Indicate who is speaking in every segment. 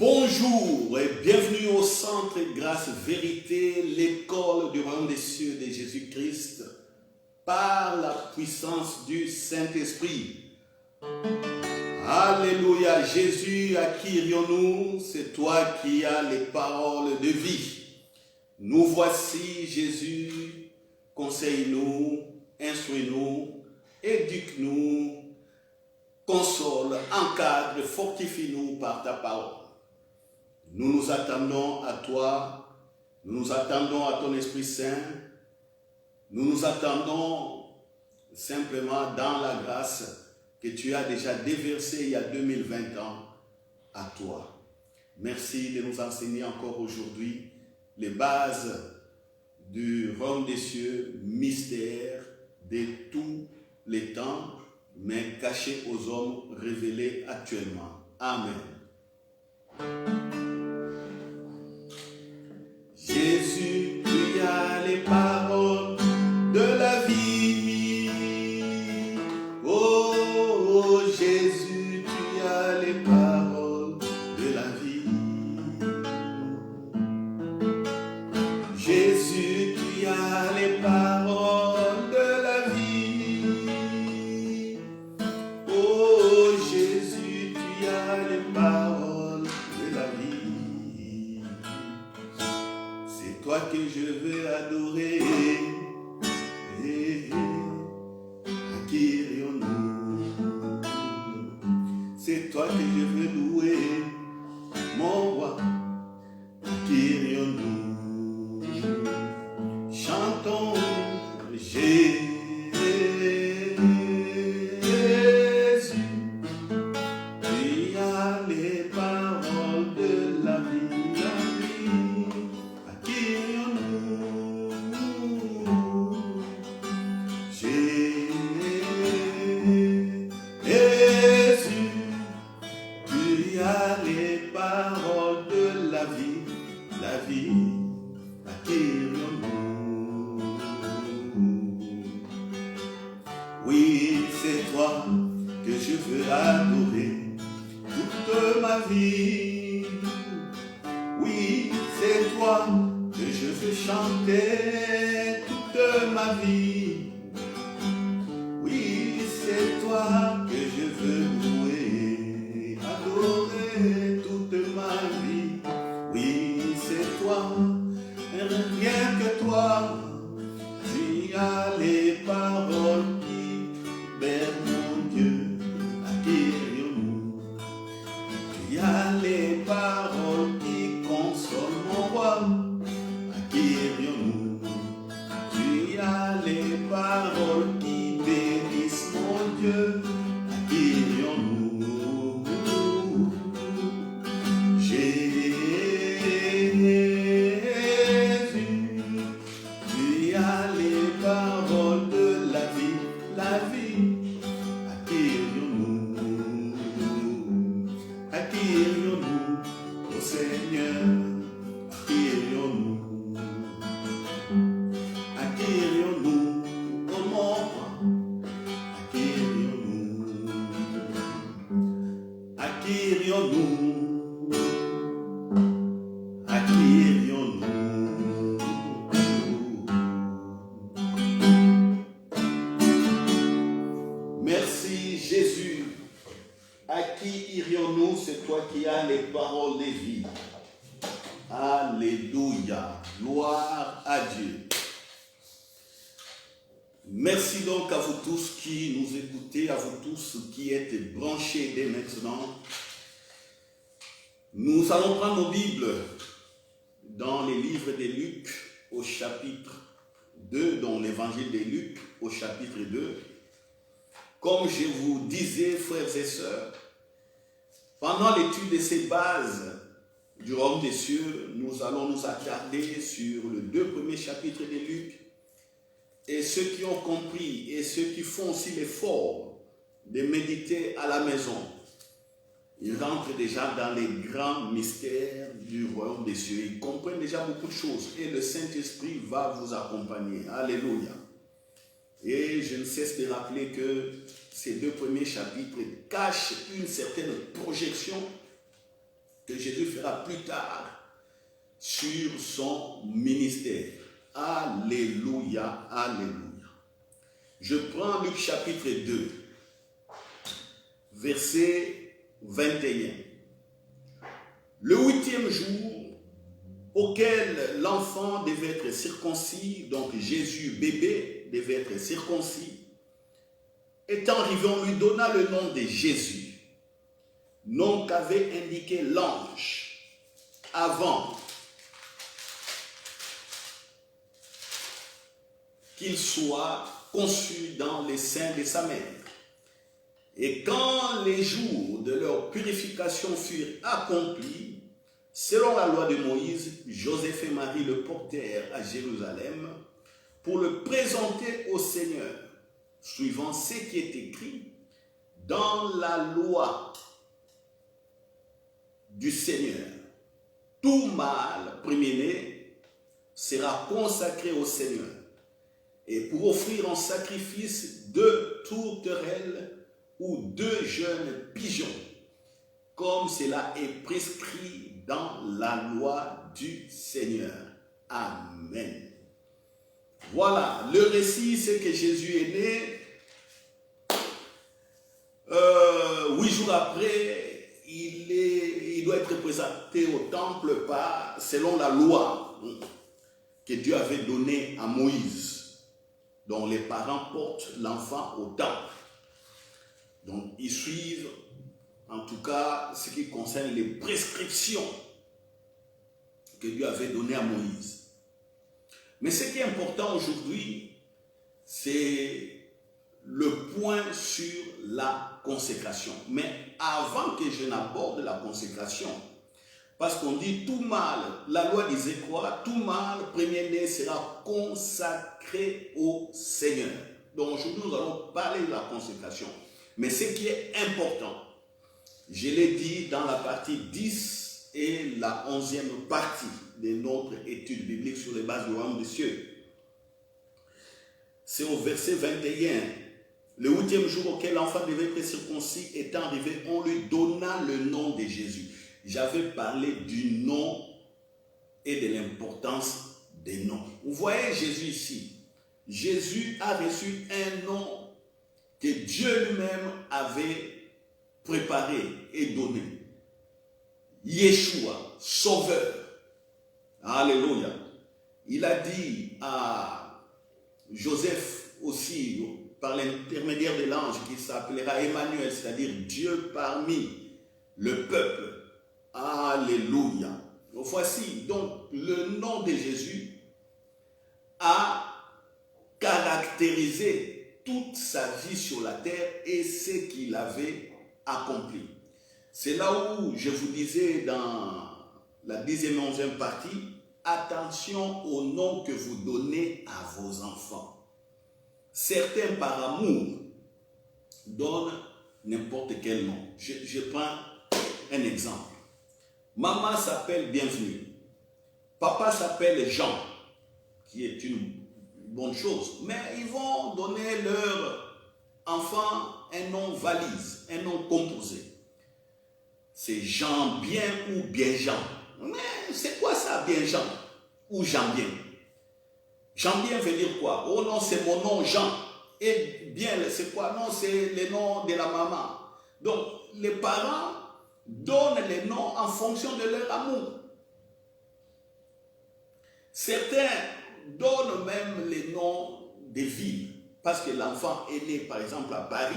Speaker 1: Bonjour et bienvenue au Centre Grâce Vérité, l'école du royaume des cieux de Jésus-Christ, par la puissance du Saint-Esprit. Alléluia, Jésus, à qui irions-nous? C'est toi qui as les paroles de vie. Nous voici, Jésus, conseille-nous, instruis-nous, éduque-nous, console, encadre, fortifie-nous par ta parole. Nous nous attendons à toi, nous nous attendons à ton Esprit Saint, nous nous attendons simplement dans la grâce que tu as déjà déversée il y a 2020 ans à toi. Merci de nous enseigner encore aujourd'hui les bases du royaume des cieux, mystère de tous les temps, mais caché aux hommes, révélé actuellement. Amen. Jésus, tu as les paroles de la vie. Oh, oh, Jésus, tu as les paroles de la vie. Jésus, tu as les paroles de la vie. Oh, Jésus, tu as les paroles de la vie. C'est toi que je veux adorer. À qui irions-nous? C'est toi que je veux louer, mon roi. À qui irions-nous? Chantons Jésus. Tu as les paroles de la vie. À qui irions-nous? Jésus, tu as les paroles de la vie, la vie. À qui irions-nous? Oui, c'est toi que je veux adorer toute ma vie. Oui, c'est toi que je veux chanter toute ma vie. Oui, c'est toi que je veux louer, adorer toute ma vie. Oui, c'est toi, rien que toi. Tu as les paroles qui libèrent mon Dieu. À qui irions-nous? Tu as les paroles qui consolent mon roi. À qui irions-nous? Tu as les paroles qui bénissent mon Dieu. À qui irions-nous? Jésus, tu as les paroles de la vie, la vie. À qui irions-nous? À qui irions-nous, ô Seigneur? À qui irions-nous? À qui irions-nous, ô mon roi? À qui irions-nous? À qui irions-nous? À qui irions-nous? Merci Jésus. À qui irions-nous? C'est toi qui as les paroles de vie. Alléluia. Gloire à Dieu. Merci donc à vous tous qui nous écoutez, à vous tous qui êtes branchés dès maintenant. Nous allons prendre nos Bibles dans les livres de Luc au chapitre 2, dans l'évangile de Luc au chapitre 2. Comme je vous disais, frères et sœurs, pendant l'étude de ces bases du royaume des cieux, nous allons nous attarder sur les 2 premiers chapitres de Luc. Et ceux qui ont compris et ceux qui font aussi l'effort de méditer à la maison, ils rentrent déjà dans les grands mystères du royaume des cieux. Ils comprennent déjà beaucoup de choses et le Saint-Esprit va vous accompagner. Alléluia. Et je ne cesse de rappeler que ces 2 premiers chapitres cachent une certaine projection que Jésus fera plus tard sur son ministère. Alléluia, alléluia. Je prends Luc chapitre 2, verset 21. Le 8e jour auquel l'enfant devait être circoncis, donc Jésus bébé devait être circoncis, étant arrivé, on lui donna le nom de Jésus, nom qu'avait indiqué l'ange avant qu'il soit conçu dans les seins de sa mère. Et quand les jours de leur purification furent accomplis, selon la loi de Moïse, Joseph et Marie le portèrent à Jérusalem pour le présenter au Seigneur, suivant ce qui est écrit dans la loi du Seigneur. Tout mâle premier-né sera consacré au Seigneur, et pour offrir en sacrifice 2 tourterelles ou 2 jeunes pigeons, comme cela est prescrit dans la loi du Seigneur. Amen. Voilà, le récit, c'est que Jésus est né. 8 jours après, il doit être présenté au temple selon la loi que Dieu avait donnée à Moïse, dont les parents portent l'enfant au temple. Donc, ils suivent, en tout cas, ce qui concerne les prescriptions que Dieu avait données à Moïse. Mais ce qui est important aujourd'hui, c'est le point sur la consécration. Mais avant que je n'aborde la consécration, parce qu'on dit tout mâle, la loi disait quoi? Tout mâle premier-né sera consacré au Seigneur. Donc aujourd'hui, nous allons parler de la consécration. Mais ce qui est important, je l'ai dit dans la partie 10 et la 11e partie de notre étude biblique sur les bases du royaume des cieux. C'est au verset 21. Le 8e jour auquel l'enfant devait être circoncis étant arrivé, on lui donna le nom de Jésus. J'avais parlé du nom et de l'importance des noms. Vous voyez Jésus ici. Jésus a reçu un nom que Dieu lui-même avait préparé et donné. Yeshua, Sauveur. Alléluia. Il a dit à Joseph aussi, par l'intermédiaire de l'ange, qui s'appellera Emmanuel, c'est-à-dire Dieu parmi le peuple. Alléluia. Voici donc le nom de Jésus a caractérisé toute sa vie sur la terre et ce qu'il avait accompli. C'est là où je vous disais dans la 10e et 11e partie, attention au nom que vous donnez à vos enfants. Certains par amour donnent n'importe quel nom. Je prends un exemple. Maman s'appelle Bienvenue. Papa s'appelle Jean, qui est une bonne chose. Mais ils vont donner leur enfant un nom valise, un nom composé. C'est Jean Bien ou Bien Jean. Mais c'est quoi ça, Bien Jean ou Jean Bien? Jean Bien veut dire quoi? Oh non, c'est mon nom Jean. Et Bien, c'est quoi? Non, c'est le nom de la maman. Donc, les parents donnent les noms en fonction de leur amour. Certains donnent même les noms des villes. Parce que l'enfant est né, par exemple, à Paris,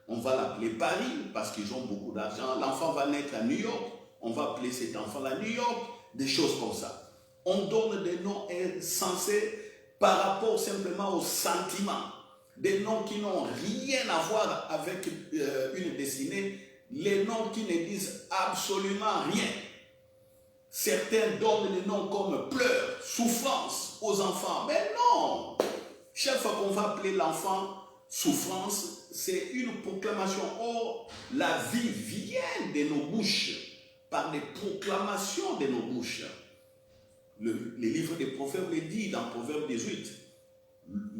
Speaker 1: on va l'appeler Paris parce qu'ils ont beaucoup d'argent. L'enfant va naître à New York, on va appeler cet enfant-là New York, des choses comme ça. On donne des noms insensés par rapport simplement aux sentiments. Des noms qui n'ont rien à voir avec une destinée, les noms qui ne disent absolument rien. Certains donnent des noms comme pleurs, souffrance aux enfants. Mais non! Chaque fois qu'on va appeler l'enfant souffrance, c'est une proclamation. Oh, la vie vient de nos bouches par des proclamations de nos bouches. Le livre des Proverbes le dit dans Proverbe 18.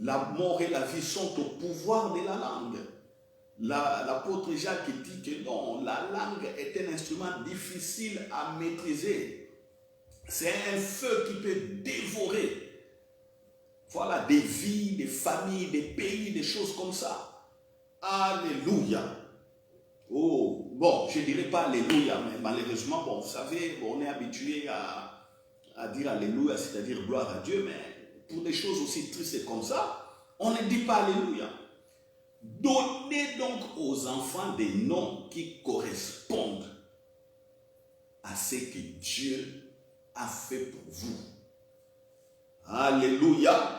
Speaker 1: La mort et la vie sont au pouvoir de la langue. l'apôtre Jacques dit que non, la langue est un instrument difficile à maîtriser. C'est un feu qui peut dévorer. Voilà, des vies, des familles, des pays, des choses comme ça. Alléluia. Oh, bon, je ne dirais pas Alléluia, mais malheureusement, bon, vous savez, on est habitué à dire Alléluia, c'est-à-dire gloire à Dieu, mais pour des choses aussi tristes comme ça, on ne dit pas Alléluia. Donnez donc aux enfants des noms qui correspondent à ce que Dieu a fait pour vous. Alléluia.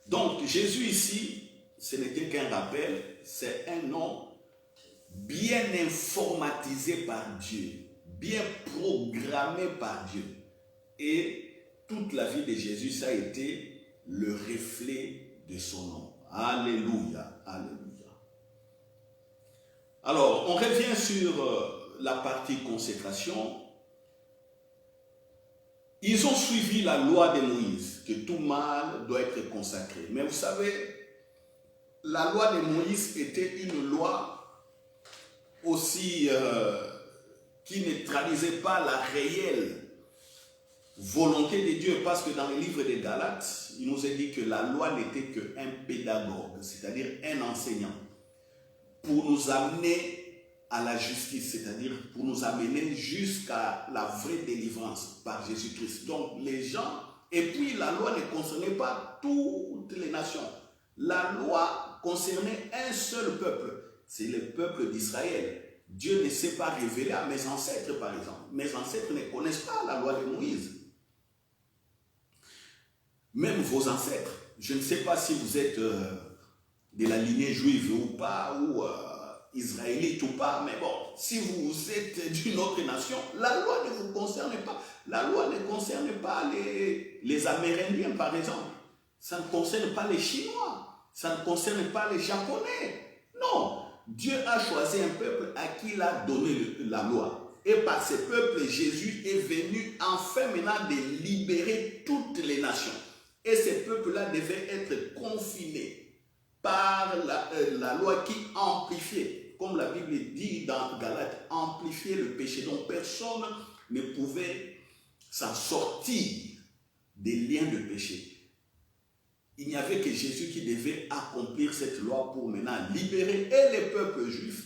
Speaker 1: Donc, Jésus ici, ce n'était qu'un rappel, c'est un nom bien informatisé par Dieu, bien programmé par Dieu. Et toute la vie de Jésus, ça a été le reflet de son nom. Alléluia, alléluia. Alors, on revient sur la partie consécration. Ils ont suivi la loi de Moïse, que tout mâle doit être consacré. Mais vous savez, la loi de Moïse était une loi aussi qui ne traduisait pas la réelle volonté de Dieu, parce que dans le livre des Galates, il nous est dit que la loi n'était qu'un pédagogue, c'est-à-dire un enseignant, pour nous amener à la justice, c'est-à-dire pour nous amener jusqu'à la vraie délivrance par Jésus-Christ. Donc les gens, et puis la loi ne concernait pas toutes les nations. La loi concernait un seul peuple, c'est le peuple d'Israël. Dieu ne s'est pas révélé à mes ancêtres, par exemple. Mes ancêtres ne connaissent pas la loi de Moïse. Même vos ancêtres, je ne sais pas si vous êtes de la lignée juive ou pas, ou israélite ou pas, mais bon, si vous êtes d'une autre nation, la loi ne vous concerne pas. La loi ne concerne pas les Amérindiens, par exemple. Ça ne concerne pas les Chinois. Ça ne concerne pas les Japonais. Non. Dieu a choisi un peuple à qui il a donné la loi. Et par ce peuple, Jésus est venu enfin maintenant de libérer toutes les nations. Et ces peuples-là devaient être confinés par la loi qui amplifiait, comme la Bible dit dans Galates, amplifier le péché. Donc personne ne pouvait s'en sortir des liens de péché. Il n'y avait que Jésus qui devait accomplir cette loi pour maintenant libérer et les peuples juifs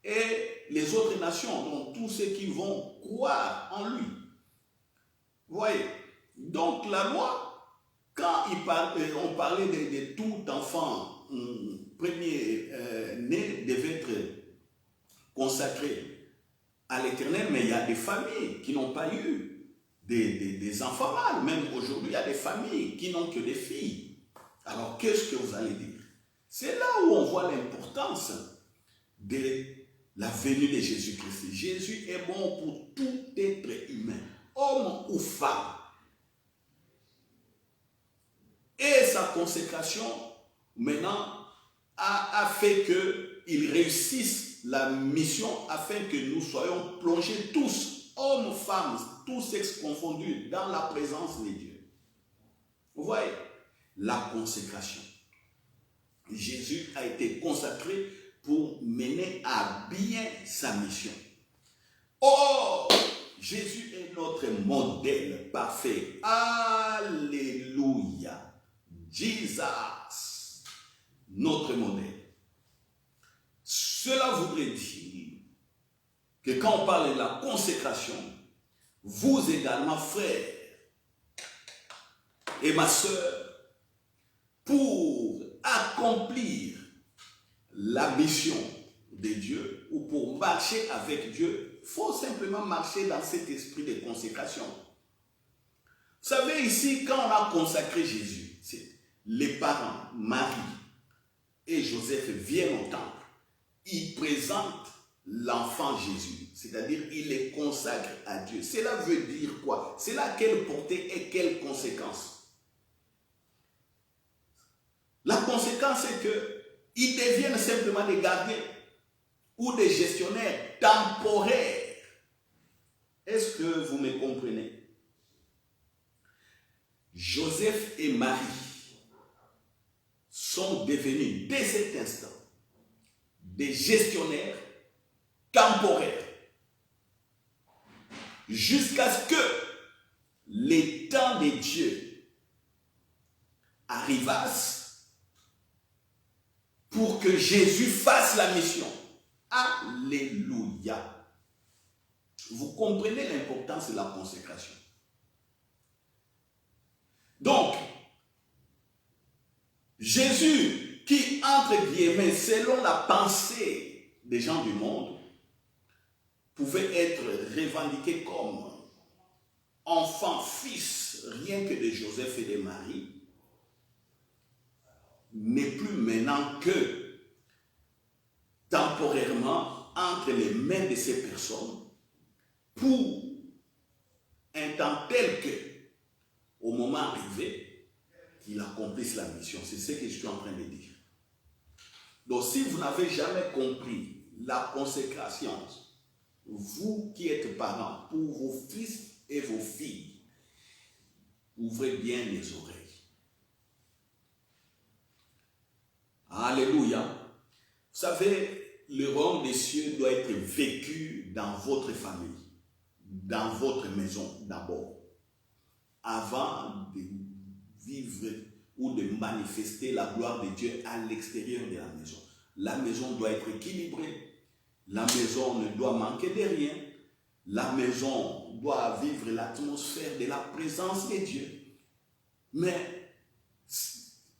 Speaker 1: et les autres nations, donc tous ceux qui vont croire en lui. Vous voyez, donc la loi, quand on parlait de tout enfant premier né devait être consacré à l'Éternel, mais il y a des familles qui n'ont pas eu des enfants mâles. Même aujourd'hui, il y a des familles qui n'ont que des filles. Alors, qu'est-ce que vous allez dire? C'est là où on voit l'importance de la venue de Jésus-Christ. Jésus est bon pour tout être humain, homme ou femme. Et sa consécration, maintenant, a fait qu'il réussisse la mission afin que nous soyons plongés tous, hommes, femmes, tous sexes confondus, dans la présence de Dieu. Vous voyez, la consécration. Jésus a été consacré pour mener à bien sa mission. Oh, Jésus est notre modèle parfait. Alléluia. Jesus, notre modèle. Cela voudrait dire que quand on parle de la consécration, vous également, frères et ma sœur, pour accomplir la mission de Dieu ou pour marcher avec Dieu, il faut simplement marcher dans cet esprit de consécration. Vous savez, ici, quand on a consacré Jésus, les parents, Marie et Joseph viennent au temple. Ils présentent l'enfant Jésus, c'est-à-dire ils les consacrent à Dieu. Cela veut dire quoi? Cela a quelle portée et quelles conséquences? La conséquence est qu'ils deviennent simplement des gardiens ou des gestionnaires temporaires. Est-ce que vous me comprenez? Joseph et Marie sont devenus, dès cet instant, des gestionnaires temporaires jusqu'à ce que les temps de Dieu arrivassent pour que Jésus fasse la mission. Alléluia. Vous comprenez l'importance de la consécration. Donc, Jésus, qui, entre guillemets, selon la pensée des gens du monde, pouvait être revendiqué comme enfant, fils, rien que de Joseph et de Marie, n'est plus maintenant que temporairement entre les mains de ces personnes pour un temps tel que, au moment arrivé, qu'il accomplisse la mission. C'est ce que je suis en train de dire. Donc, si vous n'avez jamais compris la consécration, vous qui êtes parents, pour vos fils et vos filles, ouvrez bien les oreilles. Alléluia. Vous savez, le royaume des cieux doit être vécu dans votre famille, dans votre maison d'abord, avant de vivre ou de manifester la gloire de Dieu à l'extérieur de la maison. La maison doit être équilibrée. La maison ne doit manquer de rien. La maison doit vivre l'atmosphère de la présence de Dieu. Mais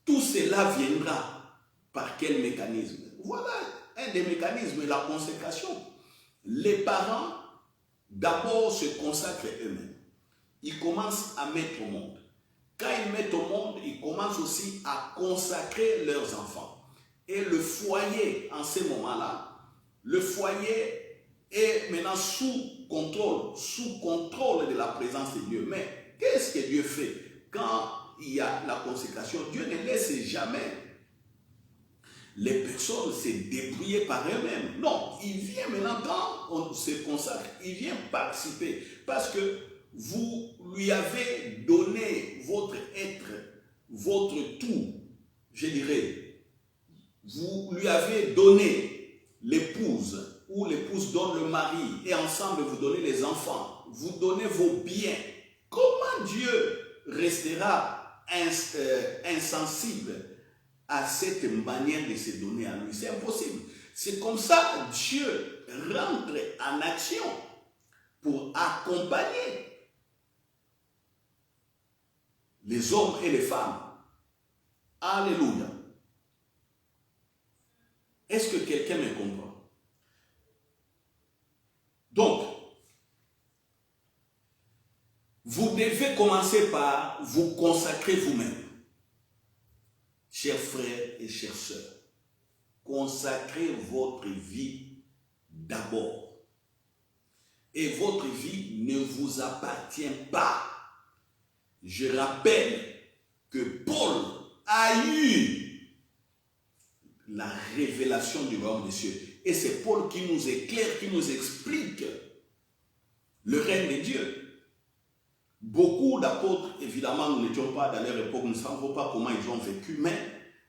Speaker 1: tout cela viendra par quel mécanisme? Voilà un des mécanismes, la consécration. Les parents, d'abord, se consacrent eux-mêmes. Ils commencent à mettre au monde. Quand ils mettent au monde, ils commencent aussi à consacrer leurs enfants. Et le foyer, en ce moment-là, le foyer est maintenant sous contrôle de la présence de Dieu. Mais qu'est-ce que Dieu fait quand il y a la consécration? Dieu ne laisse jamais les personnes se débrouiller par eux-mêmes. Non, il vient maintenant quand on se consacre, il vient participer. Parce que vous lui avez donné votre être, votre tout, je dirais. Vous lui avez donné l'épouse, ou l'épouse donne le mari, et ensemble vous donnez les enfants, vous donnez vos biens. Comment Dieu restera insensible à cette manière de se donner à lui? C'est impossible. C'est comme ça que Dieu rentre en action pour accompagner les hommes et les femmes. Alléluia. Est-ce que quelqu'un me comprend? Donc, vous devez commencer par vous consacrer vous-même. Chers frères et chères sœurs, consacrez votre vie d'abord. Et votre vie ne vous appartient pas. Je rappelle que Paul a eu la révélation du royaume des cieux. Et c'est Paul qui nous éclaire, qui nous explique le règne de Dieu. Beaucoup d'apôtres, évidemment, nous n'étions pas dans leur époque, nous ne savons pas comment ils ont vécu, mais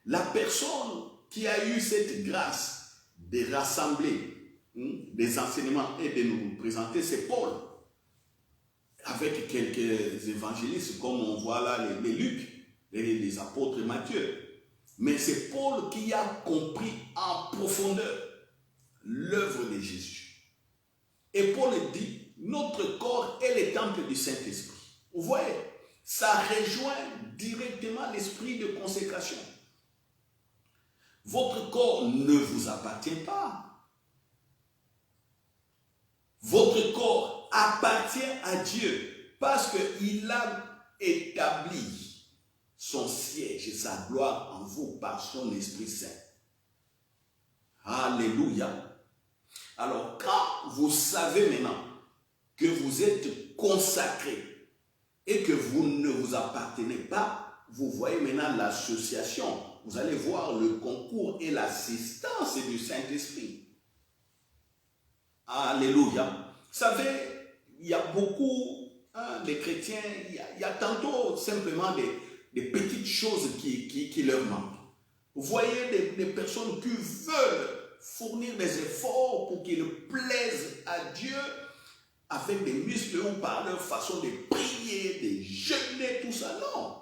Speaker 1: la personne qui a eu cette grâce de rassembler des enseignements et de nous présenter, c'est Paul. Avec quelques évangélistes, comme on voit là les Luc, les apôtres Matthieu. Mais c'est Paul qui a compris en profondeur l'œuvre de Jésus. Et Paul dit, notre corps est le temple du Saint-Esprit. Vous voyez, ça rejoint directement l'esprit de consécration. Votre corps ne vous appartient pas. Votre corps appartient à Dieu parce qu'il a établi son siège et sa gloire en vous par son Esprit Saint. Alléluia. Alors, quand vous savez maintenant que vous êtes consacré et que vous ne vous appartenez pas, vous voyez maintenant l'association. Vous allez voir le concours et l'assistance du Saint-Esprit. Alléluia. Vous savez, il y a beaucoup de chrétiens, il y a tantôt simplement des petites choses qui leur manquent. Vous voyez des personnes qui veulent fournir des efforts pour qu'il plaise à Dieu avec des muscles ou par leur façon de prier, de jeûner, tout ça. Non.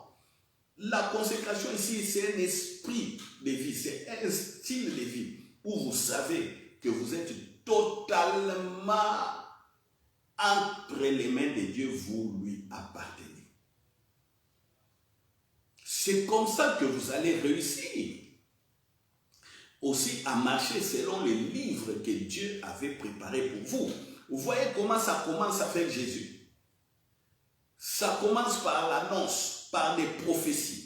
Speaker 1: La consécration ici, c'est un esprit de vie, c'est un style de vie où vous savez que vous êtes totalement entre les mains de Dieu, vous lui appartenez. C'est comme ça que vous allez réussir aussi à marcher selon les livres que Dieu avait préparés pour vous. Vous voyez comment ça commence avec Jésus. Ça commence par l'annonce, par des prophéties.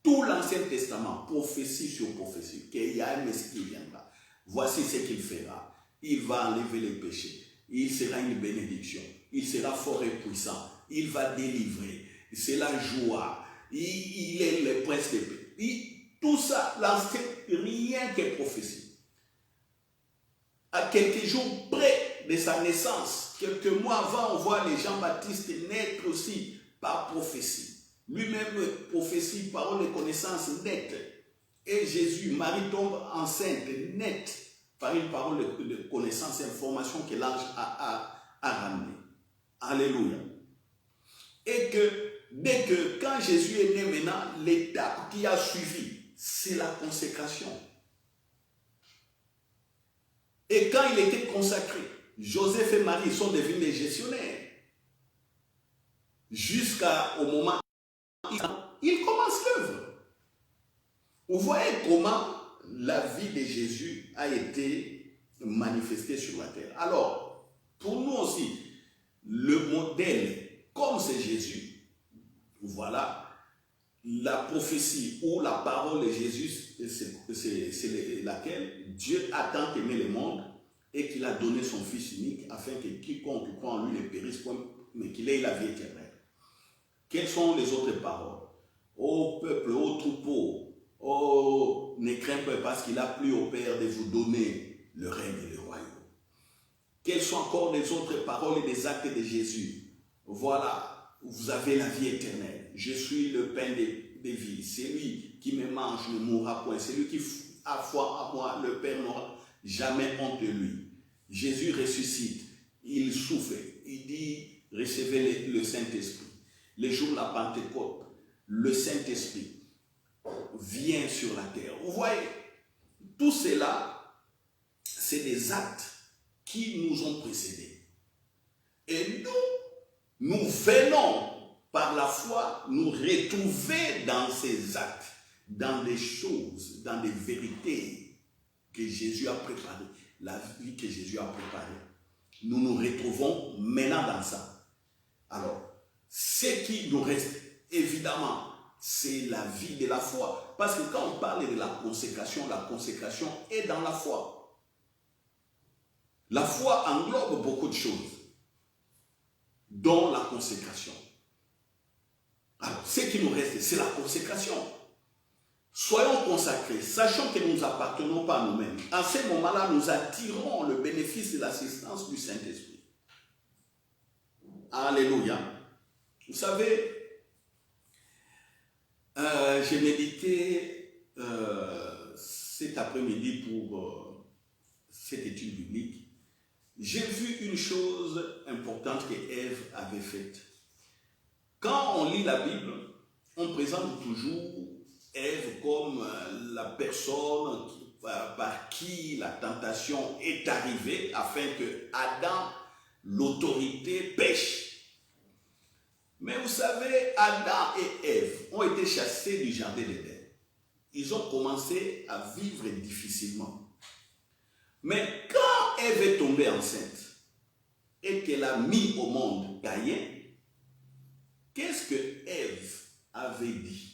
Speaker 1: Tout l'Ancien Testament, prophétie sur prophétie, qu'il y a un Messie qui viendra. Voici ce qu'il fera. Il va enlever les péchés. Il sera une bénédiction. Il sera fort et puissant. Il va délivrer. C'est la joie. Il est le prince de paix. Tout ça, l'ancien, rien que prophétie. À quelques jours près de sa naissance, quelques mois avant, on voit les Jean-Baptiste naître aussi par prophétie. Lui-même, prophétie, parole et connaissance nette. Et Jésus, Marie tombe enceinte, nette, par une parole de connaissance et information que l'ange a ramené. Alléluia. Et que, dès que, quand Jésus est né maintenant, l'étape qui a suivi, c'est la consécration. Et quand il était consacré, Joseph et Marie sont devenus des gestionnaires. Jusqu'au moment où il commence l'œuvre. Vous voyez comment la vie de Jésus a été manifestée sur la terre. Alors, pour nous aussi, le modèle, comme c'est Jésus, voilà, la prophétie ou la parole de Jésus, c'est laquelle Dieu a tant aimé le monde et qu'il a donné son Fils unique afin que quiconque croit en lui ne périsse point, mais qu'il ait la vie éternelle. Quelles sont les autres paroles? Ô peuple, ô troupeau, ô ne crains pas parce qu'il a plu au Père de vous donner le règne et le royaume. Quelles sont encore les autres paroles et des actes de Jésus? Voilà. Vous avez la vie éternelle. Je suis le pain des vies. Celui qui me mange ne mourra point. Celui qui a foi en moi, le Père n'aura jamais honte de lui. Jésus ressuscite. Il souffre. Il dit, recevez le Saint-Esprit. Le jour de la Pentecôte, le Saint-Esprit vient sur la terre. Vous voyez, tout cela, c'est des actes qui nous ont précédés. Et nous venons par la foi nous retrouver dans ces actes, dans des choses, dans des vérités que Jésus a préparées, la vie que Jésus a préparée. Nous nous retrouvons maintenant dans ça. Alors, ce qui nous reste, évidemment, c'est la vie de la foi. Parce que quand on parle de la consécration est dans la foi. La foi englobe beaucoup de choses, dont la consécration. Alors, ce qui nous reste, c'est la consécration. Soyons consacrés, sachant que nous n'appartenons pas à nous-mêmes. À ce moment-là, nous attirons le bénéfice de l'assistance du Saint-Esprit. Alléluia. Vous savez, j'ai médité cet après-midi pour cette étude biblique. J'ai vu une chose importante que Ève avait faite. Quand on lit la Bible, on présente toujours Ève comme la personne par qui la tentation est arrivée afin que Adam, l'autorité, pêche. Mais vous savez, Adam et Ève ont été chassés du jardin d'Éden. Ils ont commencé à vivre difficilement. Mais quand Ève est tombée enceinte et qu'elle a mis au monde Caïn, qu'est-ce que Ève avait dit?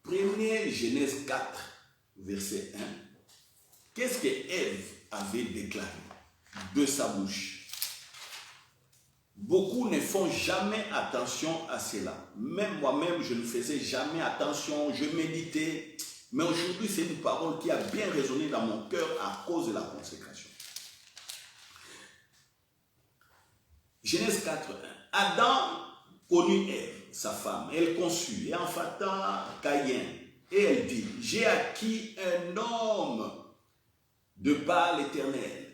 Speaker 1: Prenez Genèse 4, verset 1. Qu'est-ce que Ève avait déclaré de sa bouche? Beaucoup ne font jamais attention à cela. Même moi-même, je ne faisais jamais attention, je méditais. Mais aujourd'hui, c'est une parole qui a bien résonné dans mon cœur à cause de la consécration. Genèse 4, 1. Adam connut Ève, sa femme. Elle conçut et enfanta Caïn. Et elle dit, j'ai acquis un homme de par l'Éternel.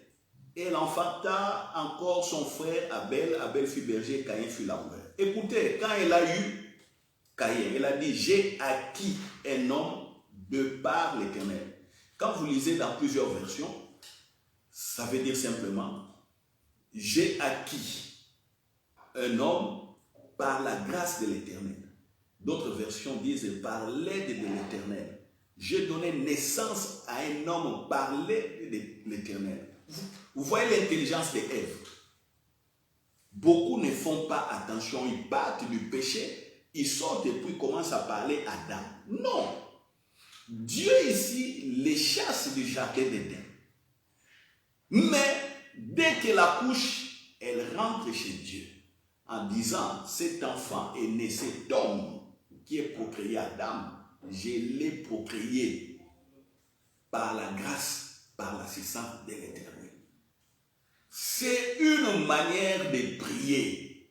Speaker 1: Et elle enfanta encore son frère Abel. Abel fut berger, Caïn fut laboureur. Écoutez, quand elle a eu Caïn, elle a dit, j'ai acquis un homme de par l'Éternel. Quand vous lisez dans plusieurs versions, ça veut dire simplement, j'ai acquis un homme par la grâce de l'Éternel. D'autres versions disent par l'aide de l'Éternel. J'ai donné naissance à un homme par l'aide de l'Éternel. Vous voyez l'intelligence d'Ève. Beaucoup ne font pas attention, ils partent du péché, ils sortent et puis commencent à parler à Adam. Non. Dieu ici les chasse du jardin d'Éden. Mais dès qu'elle accouche, elle rentre chez Dieu en disant, cet enfant est né, cet homme qui est procréé à Adam, je l'ai procréé par la grâce, par l'assistance de l'Éternel. C'est une manière de prier.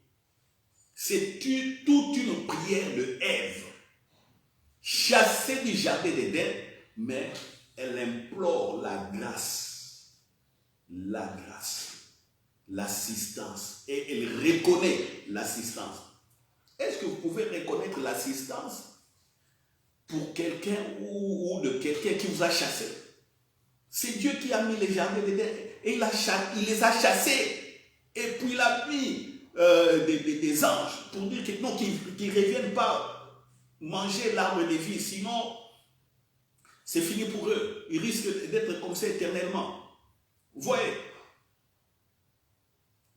Speaker 1: C'est toute une prière de Ève. Chassée du jardin d'Éden, mais elle implore la grâce, l'assistance. Et elle reconnaît l'assistance. Est-ce que vous pouvez reconnaître l'assistance pour quelqu'un ou de quelqu'un qui vous a chassé? C'est Dieu qui a mis les jardins d'Éden et il les a chassés. Et puis il a mis des anges pour dire qu'ils ne reviennent pas manger l'arbre de vie, sinon c'est fini pour eux. Ils risquent d'être comme ça éternellement. Vous voyez?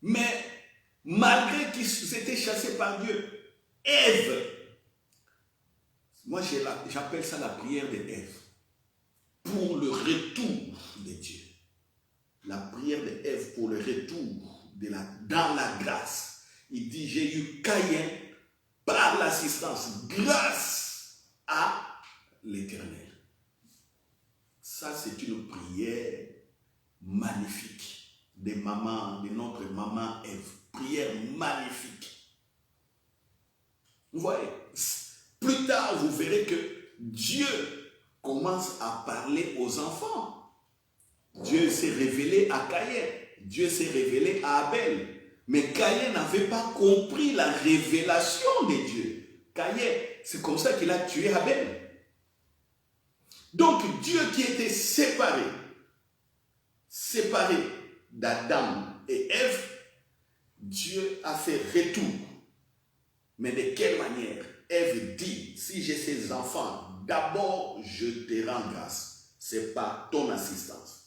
Speaker 1: Mais malgré qu'ils étaient chassés par Dieu, Ève, moi j'appelle ça la prière de Ève, pour le retour de Dieu. La prière de Ève pour le retour dans la grâce. Il dit, j'ai eu Caïn par l'assistance, grâce à l'Éternel. Ça, c'est une prière magnifique de notre maman Ève. Prière magnifique. Vous voyez, plus tard, vous verrez que Dieu commence à parler aux enfants. Dieu s'est révélé à Caïn. Dieu s'est révélé à Abel. Mais Caïn n'avait pas compris la révélation de Dieu. Caïn, c'est comme ça qu'il a tué Abel. Donc Dieu qui était séparé d'Adam et Ève, Dieu a fait retour. Mais de quelle manière? Ève dit, si j'ai ces enfants, d'abord je te rends grâce. C'est par ton assistance.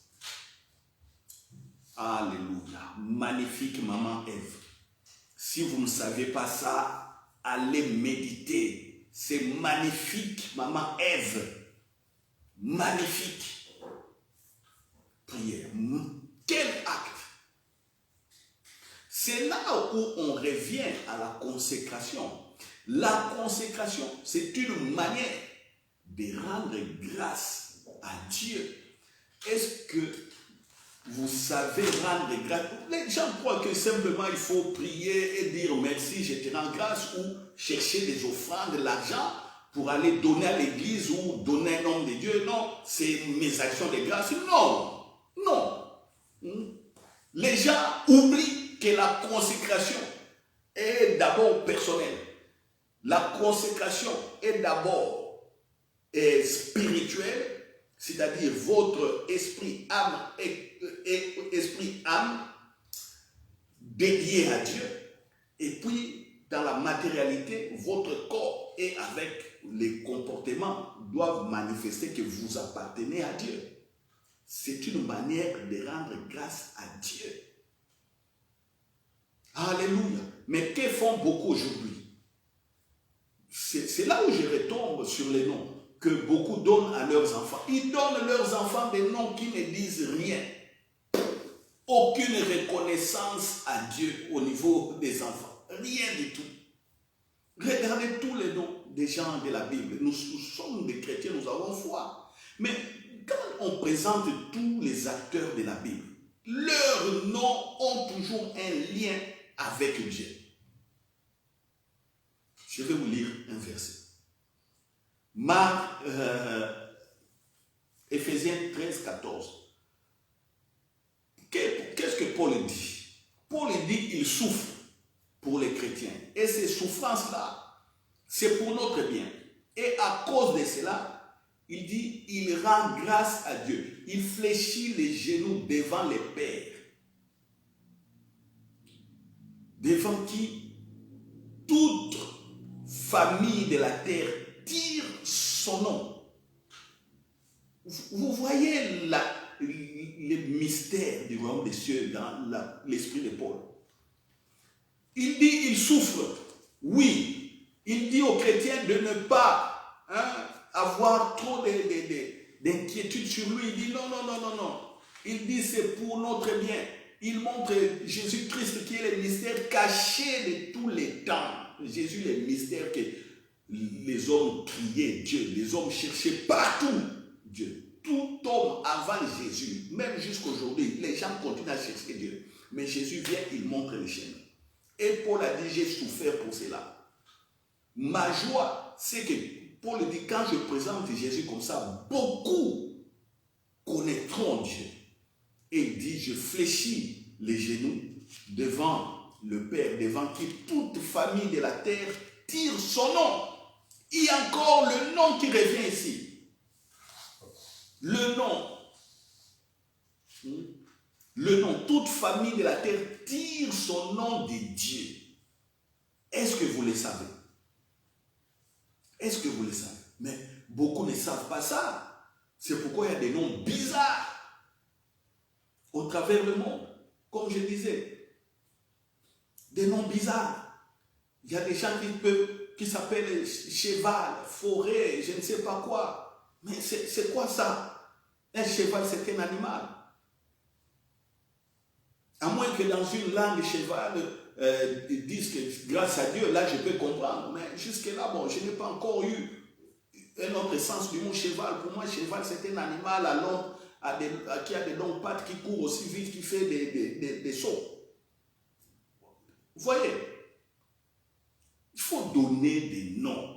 Speaker 1: Alléluia. Magnifique maman Ève. Si vous ne savez pas ça, allez méditer. C'est magnifique maman Ève. Magnifique. Prière. Quel acte. C'est là où on revient à la consécration. La consécration, c'est une manière de rendre grâce à Dieu. Est-ce que vous savez rendre grâce? Les gens croient que simplement il faut prier et dire merci, je te rends grâce, ou chercher des offrandes, de l'argent pour aller donner à l'église ou donner un homme de Dieu. Non, c'est mes actions de grâce. Non, non. Les gens oublient que la consécration est d'abord personnelle. La consécration est d'abord spirituelle, c'est-à-dire votre esprit, âme dédié à Dieu. Et puis, dans la matérialité, votre corps et avec les comportements doivent manifester que vous appartenez à Dieu. C'est une manière de rendre grâce à Dieu. Alléluia. Mais que font beaucoup aujourd'hui? C'est là où je retombe sur les noms que beaucoup donnent à leurs enfants. Ils donnent à leurs enfants des noms qui ne disent rien. Aucune reconnaissance à Dieu au niveau des enfants. Rien du tout. Regardez tous les noms des gens de la Bible. Nous sommes des chrétiens, nous avons foi. Mais quand on présente tous les acteurs de la Bible, leurs noms ont toujours un lien avec Dieu. Je vais vous lire un verset. Éphésiens 13, 14. Paul dit? Paul dit il souffre pour les chrétiens. Et ces souffrances-là, c'est pour notre bien. Et à cause de cela, il dit, il rend grâce à Dieu. Il fléchit les genoux devant les pères. Devant qui toute famille de la terre tire son nom. Vous voyez le mystère du royaume des cieux dans l'esprit de Paul. Il dit, il souffre. Oui, il dit aux chrétiens de ne pas avoir trop d'inquiétude sur lui. Il dit non. Il dit c'est pour notre bien. Il montre Jésus-Christ qui est le mystère caché de tous les temps. Jésus, le mystère que les hommes criaient Dieu, les hommes cherchaient partout Dieu. Tout homme avant Jésus, même jusqu'aujourd'hui, les gens continuent à chercher Dieu. Mais Jésus vient, il montre le chemin. Et Paul a dit, j'ai souffert pour cela. Ma joie, c'est que Paul dit, quand je présente Jésus comme ça, beaucoup connaîtront Dieu. Et il dit, je fléchis les genoux devant le Père, devant qui toute famille de la terre tire son nom. Il y a encore le nom qui revient ici. Le nom. Le nom. Toute famille de la terre tire son nom de Dieu. Est-ce que vous le savez? Est-ce que vous le savez? Mais beaucoup ne savent pas ça. C'est pourquoi il y a des noms bizarres au travers le monde. Comme je disais, des noms bizarres. Il y a des gens qui s'appellent cheval, forêt, je ne sais pas quoi. Mais c'est quoi ça? Un cheval, c'est un animal. À moins que dans une langue cheval disent que grâce à Dieu, là je peux comprendre. Mais jusque-là, bon, je n'ai pas encore eu un autre sens du mot cheval. Pour moi, cheval, c'est un animal qui a des longues pattes, qui court aussi vite, qui fait des sauts. Vous voyez, il faut donner des noms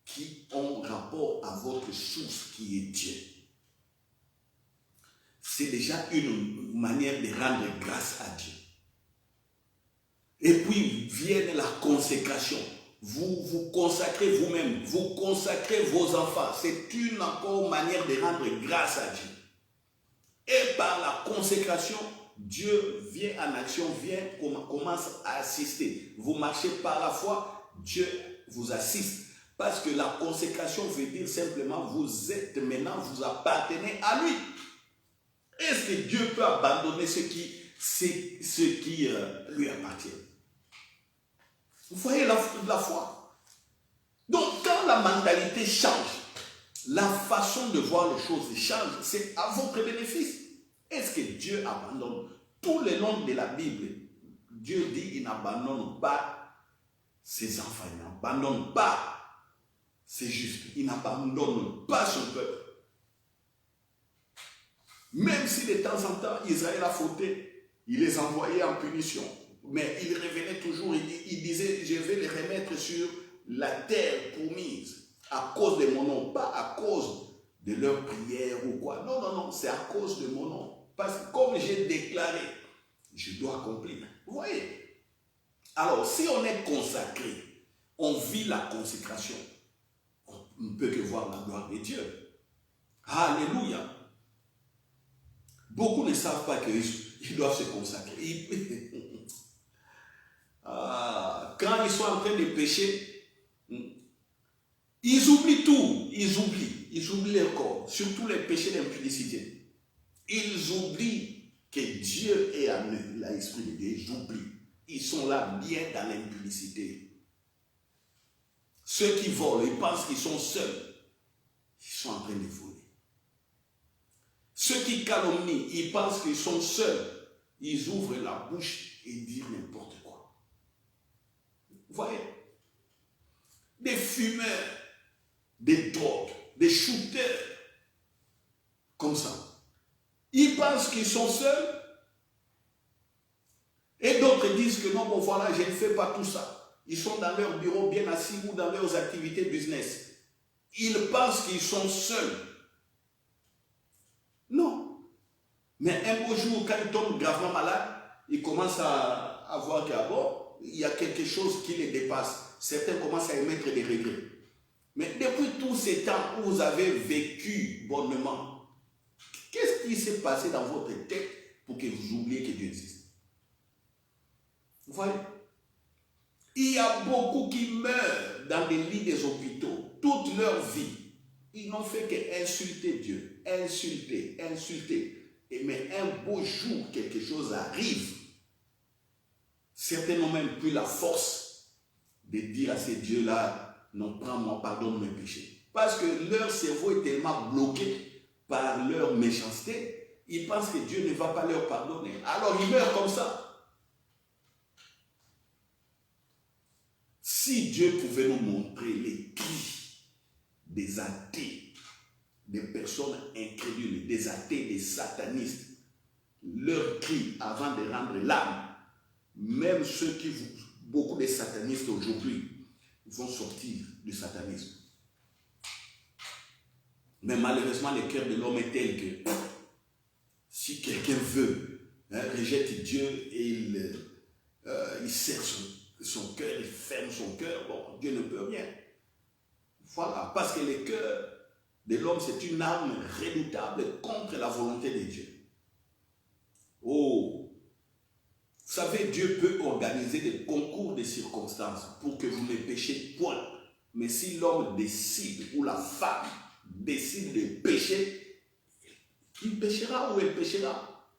Speaker 1: qui ont rapport à votre source qui est Dieu. C'est déjà une manière de rendre grâce à Dieu. Et puis vient la consécration. Vous vous consacrez vous-même, vous consacrez vos enfants. C'est une encore manière de rendre grâce à Dieu. Et par la consécration, Dieu vient en action, commence à assister. Vous marchez par la foi, Dieu vous assiste. Parce que la consécration veut dire simplement vous êtes maintenant, vous appartenez à lui. Est-ce que Dieu peut abandonner ce qui lui appartient? Vous voyez la foi. Donc quand la mentalité change, la façon de voir les choses change, c'est à votre bénéfice. Est-ce que Dieu abandonne? Tout le long de la Bible, Dieu dit qu'il n'abandonne pas ses enfants, il n'abandonne pas ses justes, il n'abandonne pas son peuple. Même si de temps en temps Israël a fauté, il les envoyait en punition. Mais il revenait toujours, il disait, je vais les remettre sur la terre promise, à cause de mon nom, pas à cause de leur prière ou quoi. Non, c'est à cause de mon nom. Parce que comme j'ai déclaré, je dois accomplir. Vous voyez? Alors, si on est consacré, on vit la consécration, on ne peut que voir la gloire de Dieu. Alléluia. Beaucoup ne savent pas qu'ils doivent se consacrer. Quand ils sont en train de pécher, ils oublient tout. Ils oublient leur corps, surtout les péchés d'impudicité. Ils oublient que Dieu est en eux, l'esprit de Dieu. Ils oublient. Ils sont là bien dans l'impudicité. Ceux qui volent, ils pensent qu'ils sont seuls. Ils sont en train de voler. Ceux qui calomnient, ils pensent qu'ils sont seuls. Ils ouvrent la bouche et disent n'importe quoi. Vous voyez? Des fumeurs, des drogues, des shooters, comme ça. Ils pensent qu'ils sont seuls. Et d'autres disent que non, bon voilà, je ne fais pas tout ça. Ils sont dans leur bureau bien assis ou dans leurs activités business. Ils pensent qu'ils sont seuls. Non. Mais un beau jour, quand ils tombent gravement malades, ils commencent à voir qu'il y a quelque chose qui les dépasse. Certains commencent à émettre des regrets. Mais depuis tous ces temps où vous avez vécu bonnement, qu'est-ce qui s'est passé dans votre tête pour que vous oubliez que Dieu existe? Vous voyez? Il y a beaucoup qui meurent dans les lits des hôpitaux toute leur vie. Ils n'ont fait qu'insulter Dieu, insulter. Mais un beau jour, quelque chose arrive. Certains n'ont même plus la force de dire à ces dieux-là, non, prends-moi, pardonne mes péchés. Parce que leur cerveau est tellement bloqué par leur méchanceté, ils pensent que Dieu ne va pas leur pardonner. Alors ils meurent comme ça. Si Dieu pouvait nous montrer les cris des athées, des personnes incrédules, des athées, des satanistes, leurs cris avant de rendre l'âme, même ceux qui, beaucoup de satanistes aujourd'hui, vont sortir du satanisme. Mais malheureusement, le cœur de l'homme est tel que si quelqu'un veut, rejette Dieu et il serre son cœur, il ferme son cœur, bon, Dieu ne peut rien. Voilà, parce que le cœur de l'homme, c'est une arme redoutable contre la volonté de Dieu. Oh, vous savez, Dieu peut organiser des concours de circonstances pour que vous ne péchiez point. Mais si l'homme décide, ou la femme décide de pécher, il péchera ou elle péchera.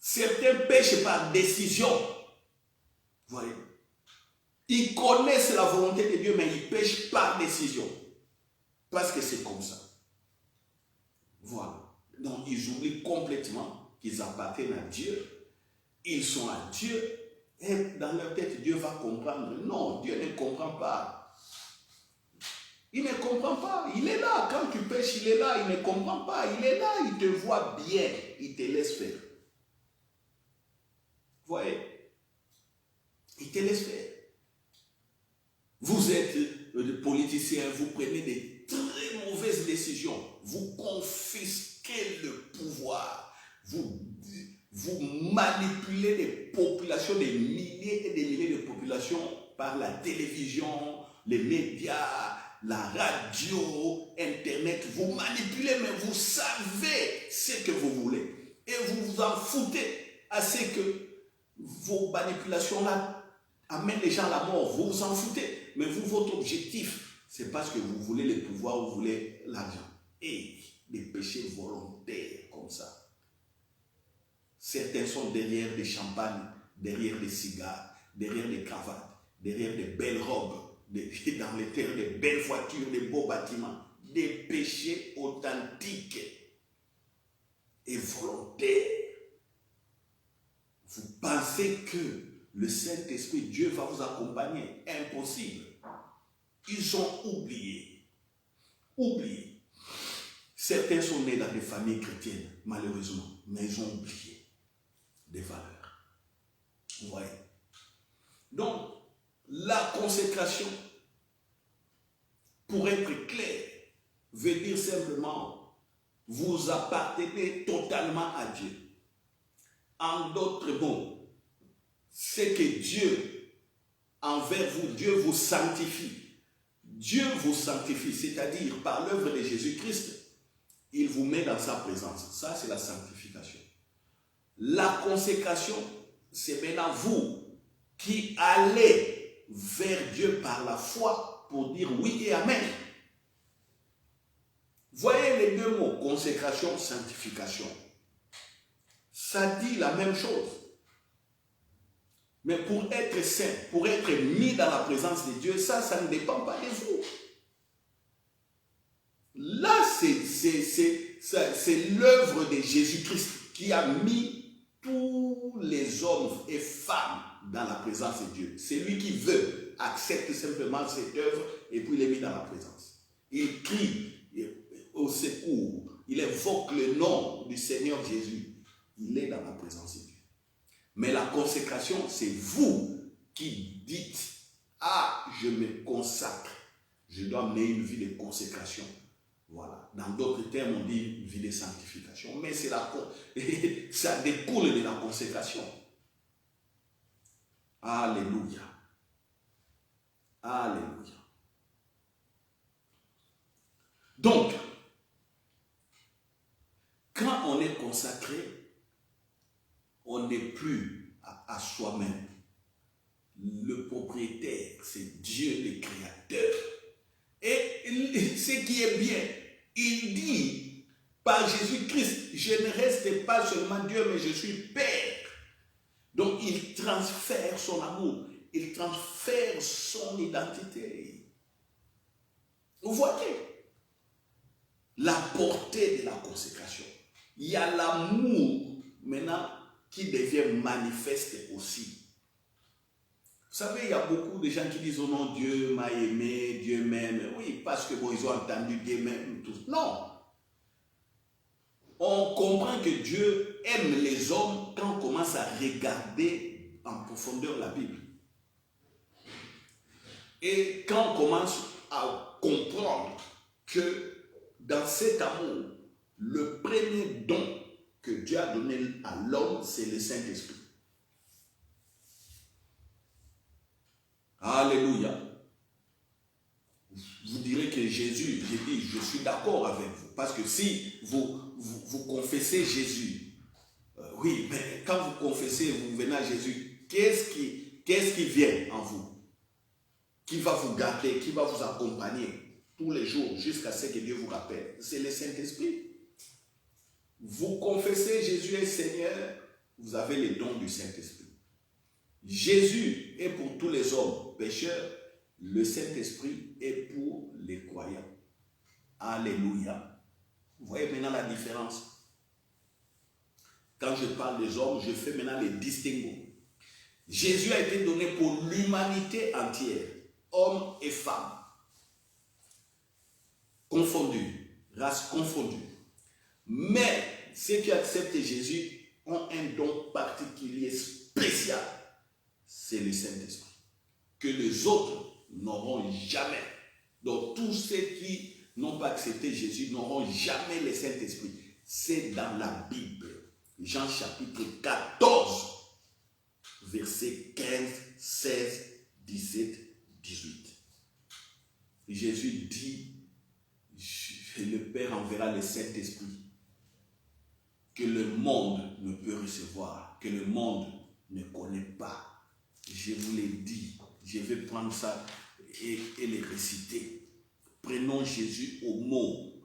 Speaker 1: Certains pêchent par décision. Vous voyez? Ils connaissent la volonté de Dieu, mais ils pêchent par décision. Parce que c'est comme ça. Voilà. Donc, ils oublient complètement qu'ils appartiennent à Dieu. Ils sont à Dieu. Et dans leur tête, Dieu va comprendre. Non, Dieu ne comprend pas. Il ne comprend pas. Il est là. Quand tu pêches, il est là. Il ne comprend pas. Il est là. Il te voit bien. Il te laisse faire. Vous voyez? Il te laisse faire. Vous êtes politicien, vous prenez des très mauvaises décisions. Vous confisquez le pouvoir. Vous manipulez des populations, des milliers et des milliers de populations par la télévision, les médias, la radio, Internet. Vous manipulez, mais vous savez ce que vous voulez. Et vous vous en foutez à ce que vos manipulations-là amènent les gens à la mort. Vous vous en foutez. Mais vous, votre objectif, c'est parce que vous voulez le pouvoir, vous voulez l'argent. Et des péchés volontaires comme ça. Certains sont derrière des champagnes, derrière des cigares, derrière des cravates, derrière des belles robes, dans les terres, des belles voitures, des beaux bâtiments. Des péchés authentiques et volontaires. Vous pensez que le Saint-Esprit, Dieu va vous accompagner? Impossible. Ils ont oublié. Oublié. Certains sont nés dans des familles chrétiennes, malheureusement, mais ils ont oublié des valeurs. Vous voyez? Donc, la consécration, pour être clair, veut dire simplement, vous appartenez totalement à Dieu. En d'autres mots, c'est que Dieu, envers vous, Dieu vous sanctifie. Dieu vous sanctifie, c'est-à-dire par l'œuvre de Jésus-Christ, il vous met dans sa présence. Ça, c'est la sanctification. La consécration, c'est maintenant vous qui allez vers Dieu par la foi pour dire oui et amen. Voyez les deux mots, consécration, sanctification. Ça dit la même chose. Mais pour être saint, pour être mis dans la présence de Dieu, ça ne dépend pas de vous. Là, c'est l'œuvre de Jésus-Christ qui a mis tous les hommes et femmes dans la présence de Dieu. C'est lui qui veut, accepte simplement cette œuvre et puis il est mis dans la présence. Il crie au secours, il évoque le nom du Seigneur Jésus. Il est dans la présence de Dieu. Mais la consécration, c'est vous qui dites, ah, je me consacre. Je dois mener une vie de consécration. Voilà. Dans d'autres termes, on dit vie de sanctification. Mais c'est ça découle de la consécration. Alléluia. Alléluia. Donc, quand on est consacré, on n'est plus à soi-même. Le propriétaire, c'est Dieu le créateur. Et ce qui est bien, il dit par Jésus-Christ, je ne reste pas seulement Dieu, mais je suis Père. Donc il transfère son amour, il transfère son identité. Vous voyez la portée de la consécration. Il y a l'amour maintenant qui devient manifeste aussi. Vous savez, il y a beaucoup de gens qui disent oh non, Dieu m'a aimé, Dieu m'aime. Oui, parce que bon, ils ont entendu Dieu m'aime, tout. Non. On comprend que Dieu aime les hommes quand on commence à regarder en profondeur la Bible. Et quand on commence à comprendre que dans cet amour, le premier don que Dieu a donné à l'homme, c'est le Saint-Esprit. Alléluia. Vous direz que Jésus, j'ai dit, je suis d'accord avec vous. Parce que si vous confessez Jésus, oui, mais quand vous confessez, vous venez à Jésus, qu'est-ce qui vient en vous? Qui va vous garder, qui va vous accompagner tous les jours jusqu'à ce que Dieu vous rappelle? C'est le Saint-Esprit. Vous confessez Jésus est Seigneur, vous avez les dons du Saint-Esprit. Jésus est pour tous les hommes pécheurs, le Saint-Esprit est pour les croyants. Alléluia. Vous voyez maintenant la différence. Quand je parle des hommes, je fais maintenant les distinguos. Jésus a été donné pour l'humanité entière, hommes et femmes, confondus, races confondues. Mais ceux qui acceptent Jésus ont un don particulier, spécial. C'est le Saint-Esprit, que les autres n'auront jamais. Donc tous ceux qui n'ont pas accepté Jésus n'auront jamais le Saint-Esprit. C'est dans la Bible. Jean chapitre 14, versets 15, 16, 17, 18. Jésus dit, le Père enverra le Saint-Esprit que le monde ne peut recevoir, que le monde ne connaît pas. Je vous l'ai dit, je vais prendre ça et les réciter. Prenons Jésus au mot,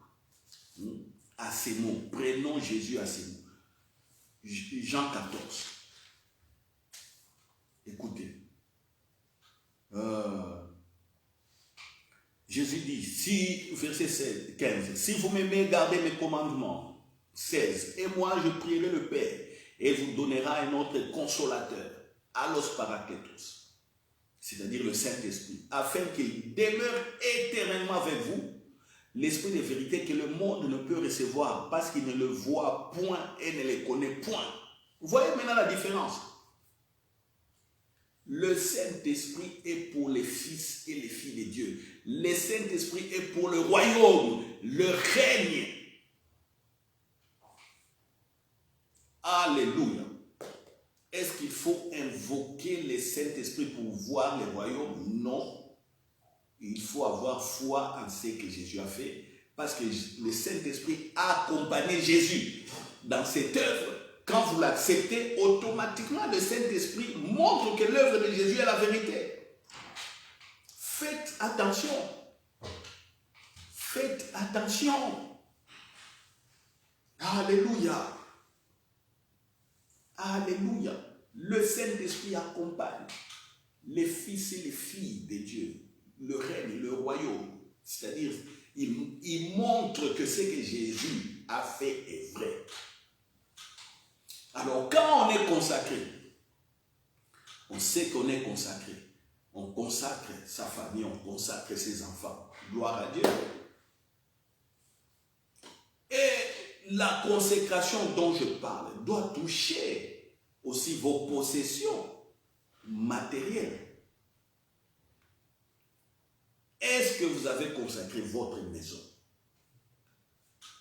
Speaker 1: à ces mots. Prenons Jésus à ces mots. Jean 14. Écoutez. Jésus dit, verset 15, si vous m'aimez, gardez mes commandements. 16, et moi je prierai le Père, et il vous donnera un autre consolateur. Allos Parakletos, c'est-à-dire le Saint-Esprit, afin qu'il demeure éternellement avec vous, l'Esprit de vérité que le monde ne peut recevoir parce qu'il ne le voit point et ne le connaît point. Vous voyez maintenant la différence. Le Saint-Esprit est pour les fils et les filles de Dieu. Le Saint-Esprit est pour le royaume, le règne. Alléluia. Est-ce qu'il faut invoquer le Saint-Esprit pour voir le royaume? Non. Il faut avoir foi en ce que Jésus a fait. Parce que le Saint-Esprit a accompagné Jésus dans cette œuvre. Quand vous l'acceptez, automatiquement le Saint-Esprit montre que l'œuvre de Jésus est la vérité. Faites attention. Faites attention. Alléluia. Alléluia. Le Saint-Esprit accompagne les fils et les filles de Dieu, le règne, le royaume. C'est-à-dire, il montre que ce que Jésus a fait est vrai. Alors, quand on est consacré, on sait qu'on est consacré. On consacre sa famille, on consacre ses enfants. Gloire à Dieu. Et la consécration dont je parle doit toucher aussi vos possessions matérielles. Est-ce que vous avez consacré votre maison?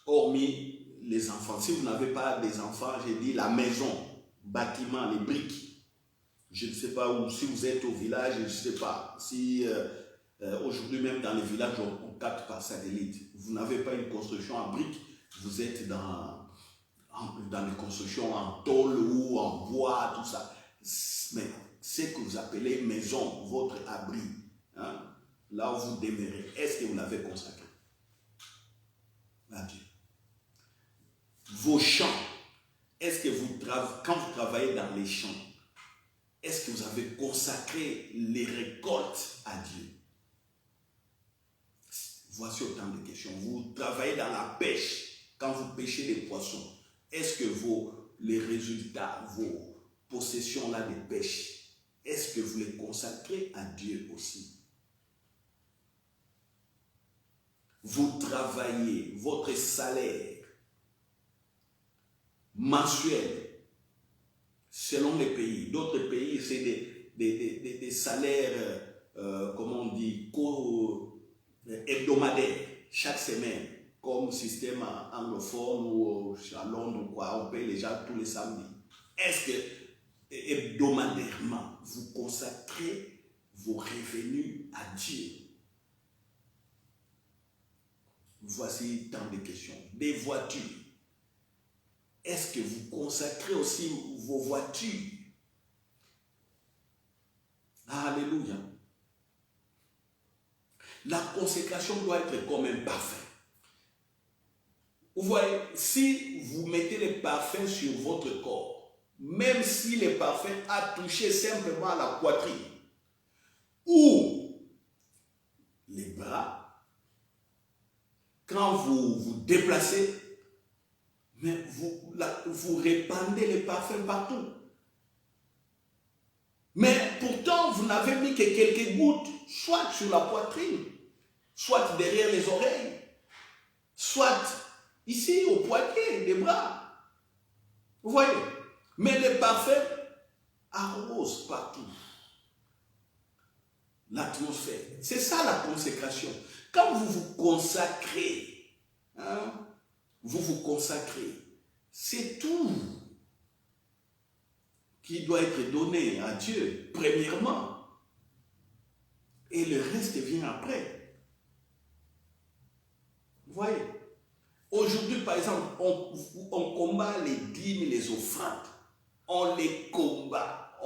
Speaker 1: hormis les enfants. Si vous n'avez pas des enfants, j'ai dit la maison, bâtiment, les briques. Je ne sais pas où, si vous êtes au village, je ne sais pas. Si aujourd'hui même dans les villages, on capte par satellite. Vous n'avez pas une construction en briques, vous êtes dans les constructions en tôle ou en bois, tout ça. Mais c'est que vous appelez maison, votre abri, hein, là où vous demeurez, est-ce que vous l'avez consacré à Dieu? Vos champs, est-ce que quand vous travaillez dans les champs, est-ce que vous avez consacré les récoltes à Dieu? Voici autant de questions. Vous travaillez dans la pêche, quand vous pêchez les poissons, est-ce que les résultats, vos possessions là de pêche, est-ce que vous les consacrez à Dieu aussi? Vous travaillez, votre salaire mensuel, selon les pays. D'autres pays, c'est des salaires, comment on dit, hebdomadaires, chaque semaine, comme système anglophone ou à Londres ou quoi, on paye les gens tous les samedis. Est-ce que hebdomadairement, vous consacrez vos revenus à Dieu? Voici tant de questions. Des voitures. Est-ce que vous consacrez aussi vos voitures? Alléluia. La consécration doit être comme un parfum. Vous voyez, si vous mettez les parfums sur votre corps, même si le parfum a touché simplement à la poitrine ou les bras, quand vous vous déplacez, mais vous répandez les parfums partout. Mais pourtant, vous n'avez mis que quelques gouttes, soit sur la poitrine, soit derrière les oreilles, soit ici au poignet des bras. Vous voyez? Mais les parfums arrosent partout l'atmosphère. C'est ça la consécration. Quand vous vous consacrez, hein, vous vous consacrez, c'est tout qui doit être donné à Dieu, premièrement, et le reste vient après. Vous voyez? Aujourd'hui, par exemple, on combat les dîmes, les offrandes. On les combat.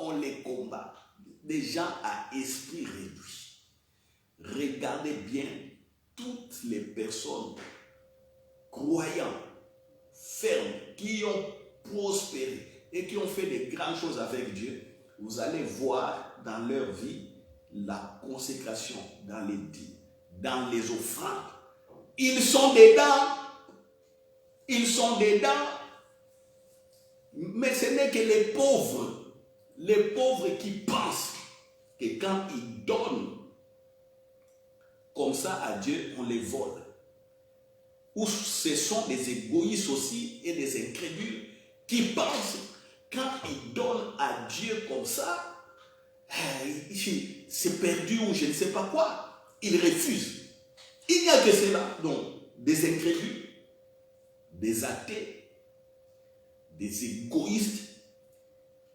Speaker 1: Des gens à esprit réduit. Regardez bien toutes les personnes croyants, fermes, qui ont prospéré et qui ont fait des grandes choses avec Dieu. Vous allez voir dans leur vie la consécration dans les dîmes, dans les offrandes. Ils sont dedans. Mais ce n'est que les pauvres qui pensent que quand ils donnent comme ça à Dieu, on les vole. Ou ce sont des égoïstes aussi et des incrédules qui pensent quand ils donnent à Dieu comme ça, c'est perdu ou je ne sais pas quoi. Ils refusent. Il n'y a que cela. Donc, des incrédules, des athées, des égoïstes,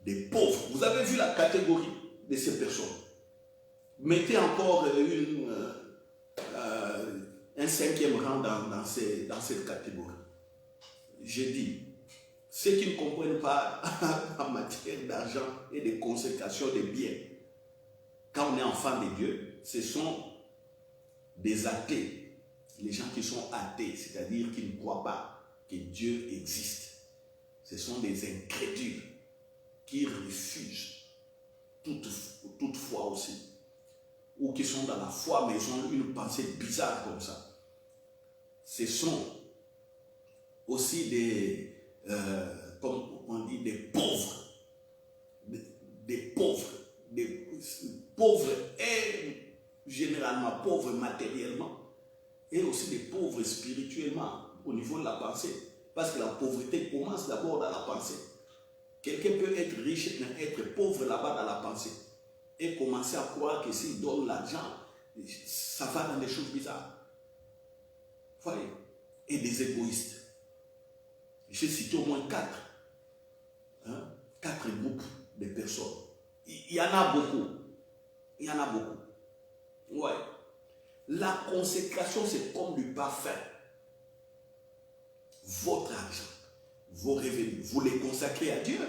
Speaker 1: des pauvres. Vous avez vu la catégorie de ces personnes. Mettez encore un cinquième rang dans cette catégorie. J'ai dit, ceux qui ne comprennent pas en matière d'argent et de consécration des biens, quand on est enfant de Dieu, ce sont des athées. Les gens qui sont athées, c'est-à-dire qui ne croient pas que Dieu existe. Ce sont des incrédules qui refusent toute foi aussi. Ou qui sont dans la foi, mais ils ont une pensée bizarre comme ça. Ce sont aussi comme on dit, des pauvres. Des pauvres et généralement pauvres matériellement et aussi des pauvres spirituellement au niveau de la pensée. Parce que la pauvreté commence d'abord dans la pensée. Quelqu'un peut être riche mais être pauvre là-bas dans la pensée et commencer à croire que s'il donne l'argent, ça va dans des choses bizarres. Vous voyez? Et des égoïstes. J'ai cité au moins 4. Hein, 4 groupes de personnes. Il y en a beaucoup. Il y en a beaucoup. Ouais. La consécration, c'est comme du parfum. Votre argent, vos revenus, vous les consacrez à Dieu.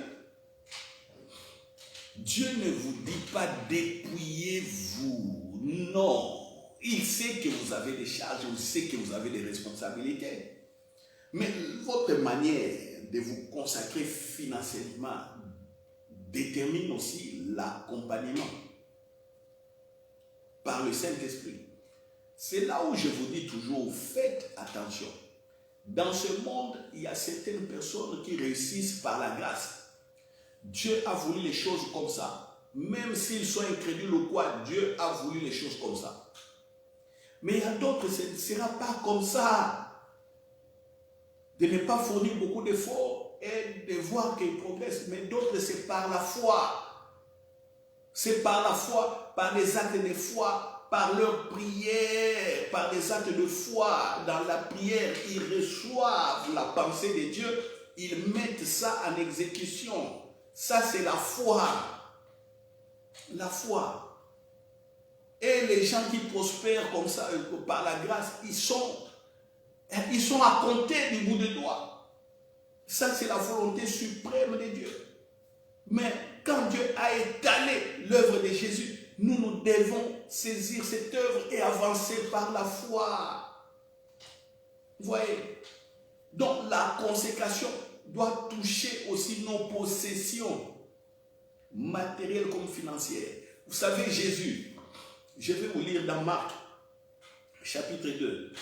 Speaker 1: Dieu ne vous dit pas dépouillez-vous. Non. Il sait que vous avez des charges, il sait que vous avez des responsabilités. Mais votre manière de vous consacrer financièrement détermine aussi l'accompagnement par le Saint-Esprit. C'est là où je vous dis toujours, faites attention. Dans ce monde, il y a certaines personnes qui réussissent par la grâce. Dieu a voulu les choses comme ça. Même s'ils sont incrédules ou quoi, Dieu a voulu les choses comme ça. Mais il y a d'autres, ce ne sera pas comme ça. De ne pas fournir beaucoup d'efforts et de voir qu'ils progressent. Mais d'autres, c'est par la foi. C'est par la foi, par des actes de foi, par leur prière, par des actes de foi. Dans la prière, ils reçoivent la pensée de Dieu. Ils mettent ça en exécution. Ça, c'est la foi. La foi. Et les gens qui prospèrent comme ça, par la grâce, ils sont à compter du bout de doigts. Ça, c'est la volonté suprême de Dieu. Mais quand Dieu a étalé l'œuvre de Jésus, nous devons saisir cette œuvre et avancer par la foi. Vous voyez? Donc la consécration doit toucher aussi nos possessions, matérielles comme financières. Vous savez, Jésus, je vais vous lire dans Marc, chapitre 2.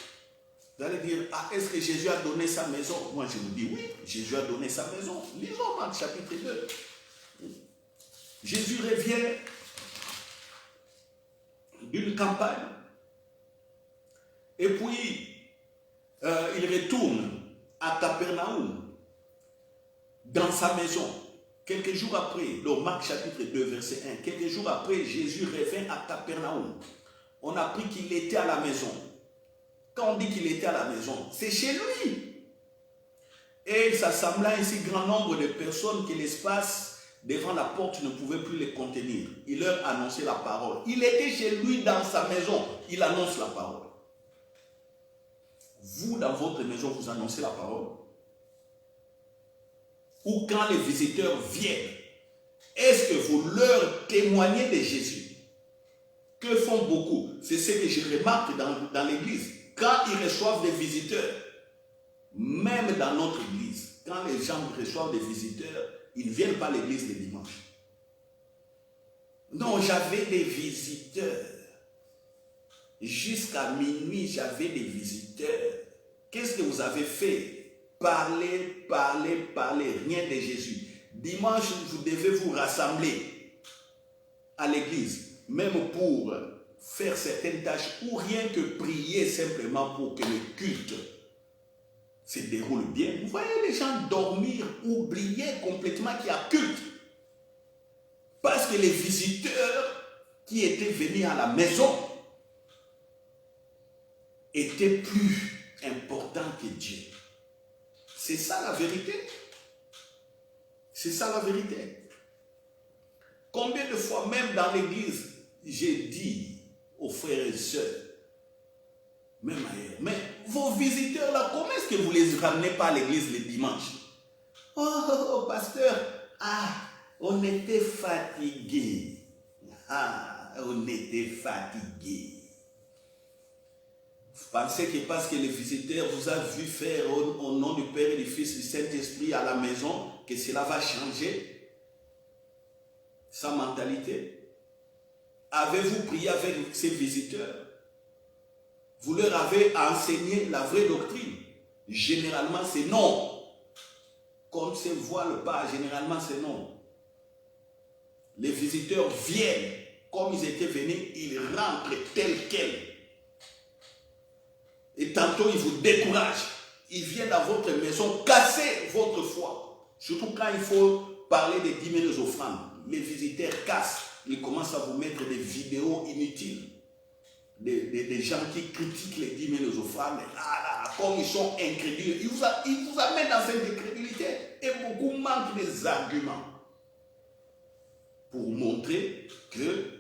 Speaker 1: Vous allez dire, ah, est-ce que Jésus a donné sa maison? Moi, je vous dis oui, Jésus a donné sa maison. Lisons Marc, chapitre 2. Jésus revient d'une campagne et puis il retourne à Capernaum dans sa maison. Quelques jours après, dans Marc chapitre 2 verset 1, quelques jours après, Jésus revient à Capernaum. On a appris qu'il était à la maison. Quand on dit qu'il était à la maison, c'est chez lui. Et il s'assembla un si grand nombre de personnes que l'espace devant la porte ne pouvait plus les contenir. Il leur annonçait la parole. Il était chez lui dans sa maison. Il annonce la parole. Vous, dans votre maison, vous annoncez la parole. Ou quand les visiteurs viennent, est-ce que vous leur témoignez de Jésus? Que font beaucoup? C'est ce que je remarque dans l'église. Quand ils reçoivent des visiteurs, même dans notre église, quand les gens reçoivent des visiteurs, ils ne viennent pas à l'église le dimanche. Non, j'avais des visiteurs. Jusqu'à minuit, j'avais des visiteurs. Qu'est-ce que vous avez fait? Parler, parler, parler. Rien de Jésus. Dimanche, vous devez vous rassembler à l'église, même pour faire certaines tâches ou rien que prier simplement pour que le culte se déroule bien. Vous voyez les gens dormir, oublier complètement qu'il y a culte. Parce que les visiteurs qui étaient venus à la maison étaient plus importants que Dieu. C'est ça la vérité. C'est ça la vérité. Combien de fois, même dans l'église, j'ai dit aux frères et sœurs, même ailleurs, mais vos visiteurs là, comment est-ce que vous les ramenez pas à l'église le dimanche? Oh, pasteur, on était fatigués. On était fatigués. Vous pensez que parce que les visiteurs vous a vu faire au nom du Père et du Fils et du Saint-Esprit à la maison, que cela va changer sa mentalité? Avez-vous prié avec ces visiteurs? Vous leur avez enseigné la vraie doctrine? Généralement, c'est non. Comme se voile pas, généralement, c'est non. Les visiteurs viennent comme ils étaient venus, ils rentrent tels quels. Et tantôt, ils vous découragent. Ils viennent dans votre maison casser votre foi. Surtout quand il faut parler des 10 000 offrandes. Les visiteurs cassent. Ils commencent à vous mettre des vidéos inutiles. des gens qui critiquent les dîmes et les offrandes, comme ils sont incrédules, ils vous amènent dans cette incrédulité et beaucoup manquent des arguments pour montrer que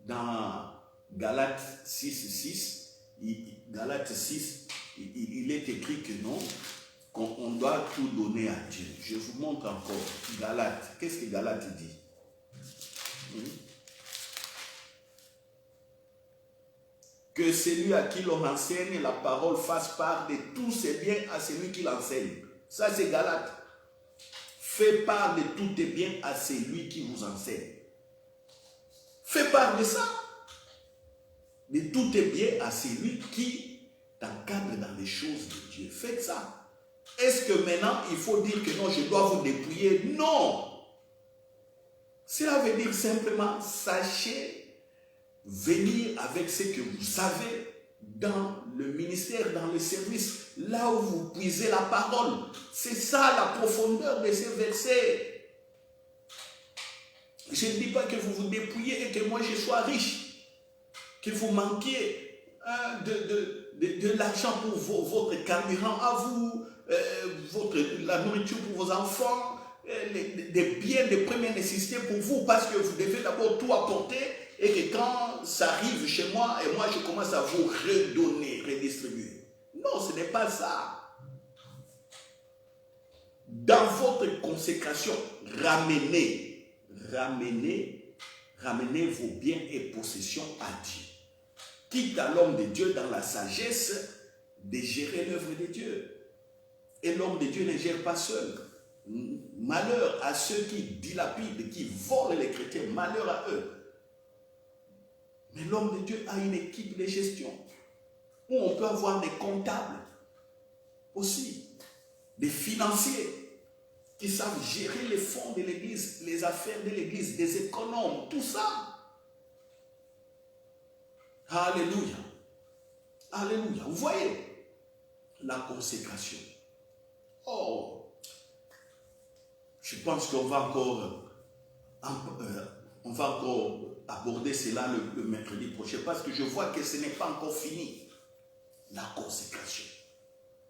Speaker 1: dans Galates 6, Galates 6, il est écrit que non, qu'on doit tout donner à Dieu. Je vous montre encore Galates. Qu'est-ce que Galates dit? Que celui à qui l'on enseigne la parole fasse part de tous ses biens à celui qui l'enseigne. Ça, c'est Galates. Fais part de tous tes biens à celui qui vous enseigne. Fais part de ça. De tous tes biens à celui qui t'encadre dans les choses de Dieu. Faites ça. Est-ce que maintenant, il faut dire que non, je dois vous dépouiller? Non. Cela veut dire simplement, sachez venir avec ce que vous savez dans le ministère, dans le service, là où vous puisez la parole. C'est ça la profondeur de ces versets. Je ne dis pas que vous vous dépouillez et que moi je sois riche, que vous manquiez de l'argent pour votre carburant à vous, la nourriture pour vos enfants, des biens de première nécessité pour vous, parce que vous devez d'abord tout apporter et que quand ça arrive chez moi, et moi je commence à vous redonner, redistribuer. Non, ce n'est pas ça. Dans votre consécration, ramenez vos biens et possessions à Dieu. Quitte à l'homme de Dieu dans la sagesse de gérer l'œuvre de Dieu. Et l'homme de Dieu ne gère pas seul. Malheur à ceux qui dilapident, qui volent les chrétiens, malheur à eux. Mais l'homme de Dieu a une équipe de gestion où on peut avoir des comptables aussi, des financiers qui savent gérer les fonds de l'église, les affaires de l'église, des économes, tout ça. Alléluia. Alléluia. Vous voyez la consécration. Oh, je pense qu'on va encore aborder cela le mercredi prochain parce que je vois que ce n'est pas encore fini. La consécration.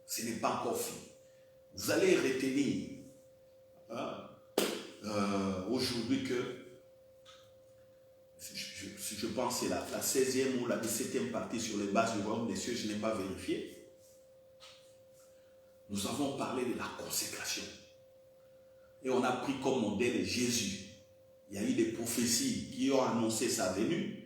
Speaker 1: Ce n'est pas encore fini. Vous allez retenir aujourd'hui que je pense que c'est la 16e ou la 17e partie sur les bases du royaume des cieux, je n'ai pas vérifié. Nous avons parlé de la consécration. Et on a pris comme modèle Jésus. Il y a eu des prophéties qui ont annoncé sa venue.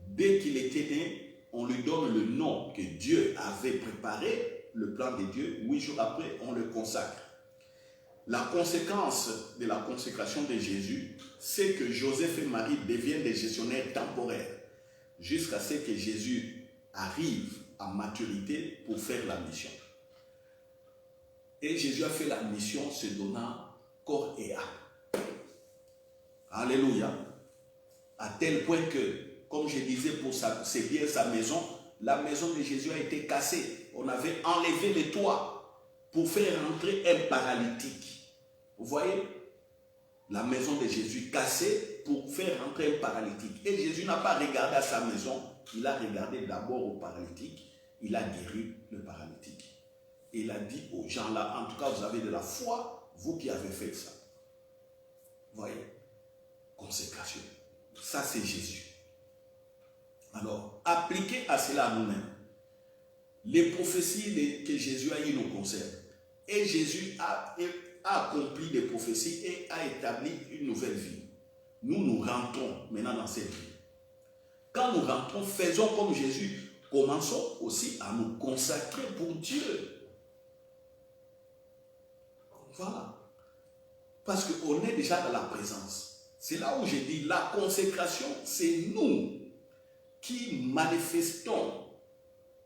Speaker 1: Dès qu'il était né, on lui donne le nom que Dieu avait préparé, le plan de Dieu. 8 jours après, on le consacre. La conséquence de la consécration de Jésus, c'est que Joseph et Marie deviennent des gestionnaires temporaires jusqu'à ce que Jésus arrive à maturité pour faire la mission. Et Jésus a fait la mission se donnant corps et âme. Alléluia. À tel point que, comme je disais pour ses biens, sa maison, la maison de Jésus a été cassée. On avait enlevé les toits pour faire entrer un paralytique. Vous voyez? La maison de Jésus cassée pour faire entrer un paralytique. Et Jésus n'a pas regardé à sa maison, il a regardé d'abord au paralytique, il a guéri le paralytique. Et il a dit aux gens là, en tout cas vous avez de la foi, vous qui avez fait ça. Vous voyez? Consécration. Ça c'est Jésus. Alors, appliquez à cela nous-mêmes. Les prophéties que Jésus a eues nous concernent. Et Jésus a accompli des prophéties et a établi une nouvelle vie. Nous rentrons maintenant dans cette vie. Quand nous rentrons, faisons comme Jésus. Commençons aussi à nous consacrer pour Dieu. Voilà. Parce qu'on est déjà dans la présence. C'est là où je dis, la consécration, c'est nous qui manifestons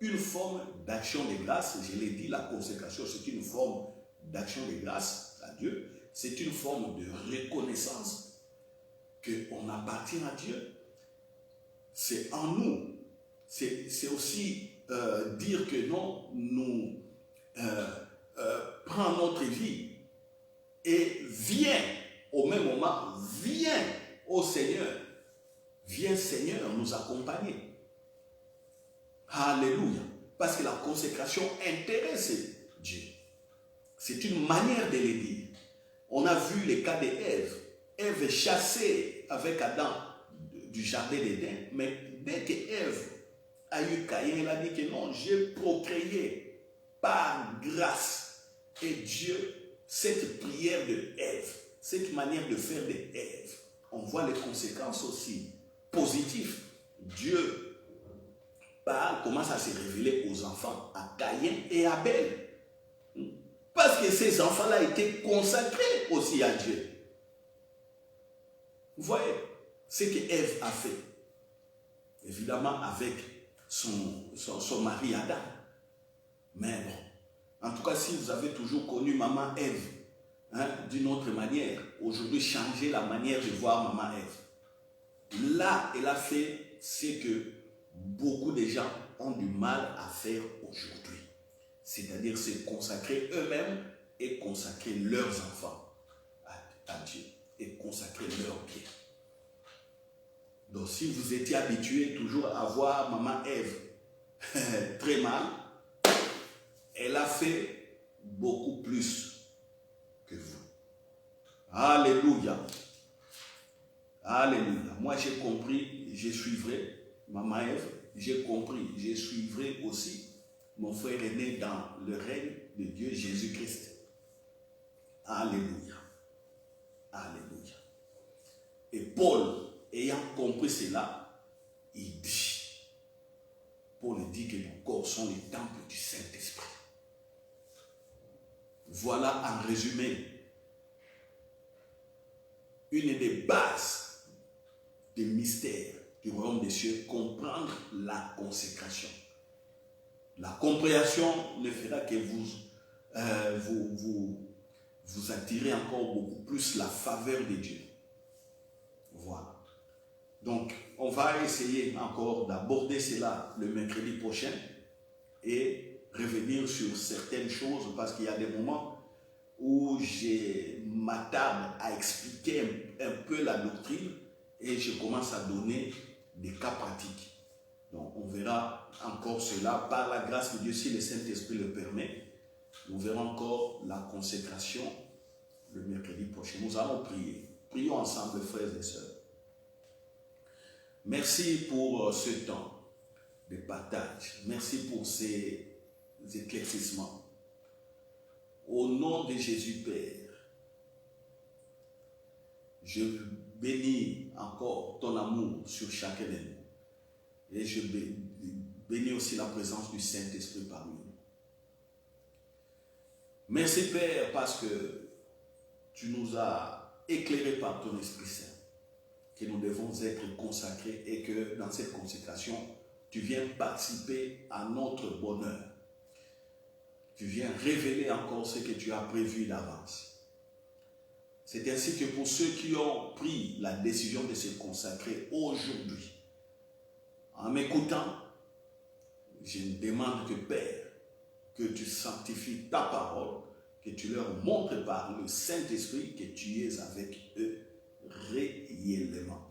Speaker 1: une forme d'action de grâce. Je l'ai dit, la consécration, c'est une forme d'action de grâce à Dieu. C'est une forme de reconnaissance qu'on appartient à Dieu. C'est en nous. C'est aussi dire que non, nous prenons notre vie et viens au même moment, viens au Seigneur. Viens Seigneur nous accompagner. Alléluia. Parce que la consécration intéresse Dieu. C'est une manière de le dire. On a vu le cas d'Ève. Ève est chassée avec Adam du jardin d'Éden. Mais dès que Ève a eu Caïn, elle a dit que non, j'ai procréé par grâce. Et Dieu, cette prière de Ève, cette manière de faire de Ève, on voit les conséquences aussi positives. Dieu parle, commence à se révéler aux enfants, à Caïn et Abel. Parce que ces enfants-là étaient consacrés aussi à Dieu. Vous voyez ce que Ève a fait. Évidemment avec son mari Adam. Mais bon, en tout cas, si vous avez toujours connu maman Ève, d'une autre manière, aujourd'hui, changez la manière de voir maman Ève. Là, elle a fait ce que beaucoup de gens ont du mal à faire aujourd'hui. C'est-à-dire se consacrer eux-mêmes et consacrer leurs enfants à Dieu et consacrer leurs biens. Donc si vous étiez habitué toujours à voir maman Ève très mal, elle a fait beaucoup plus que vous. Alléluia. Alléluia. Moi j'ai compris, je suivrai maman Ève, j'ai compris, je suivrai aussi mon frère aîné dans le règne de Dieu Jésus-Christ. Alléluia. Alléluia. Et Paul, ayant compris cela, il dit, Paul dit que nos corps sont les temples du Saint-Esprit. Voilà en résumé une des bases des mystères du royaume des cieux, comprendre la consécration. La compréhension ne fera que vous attirer encore beaucoup plus la faveur de Dieu. Voilà. Donc, on va essayer encore d'aborder cela le mercredi prochain et revenir sur certaines choses parce qu'il y a des moments où je m'attarde à expliquer un peu la doctrine et je commence à donner des cas pratiques. Donc, on verra encore cela par la grâce de Dieu, si le Saint-Esprit le permet. Nous verrons encore la consécration le mercredi prochain. Nous allons prier. Prions ensemble, frères et sœurs. Merci pour ce temps de partage. Merci pour ces éclaircissements. Au nom de Jésus Père, je bénis encore ton amour sur chacun de nous. Et je bénis aussi la présence du Saint-Esprit parmi nous. Merci Père parce que tu nous as éclairés par ton Esprit Saint, que nous devons être consacrés et que dans cette consécration, tu viens participer à notre bonheur. Tu viens révéler encore ce que tu as prévu d'avance. C'est ainsi que pour ceux qui ont pris la décision de se consacrer aujourd'hui, en m'écoutant, je demande que Père, que tu sanctifies ta parole, que tu leur montres par le Saint-Esprit que tu es avec eux réellement.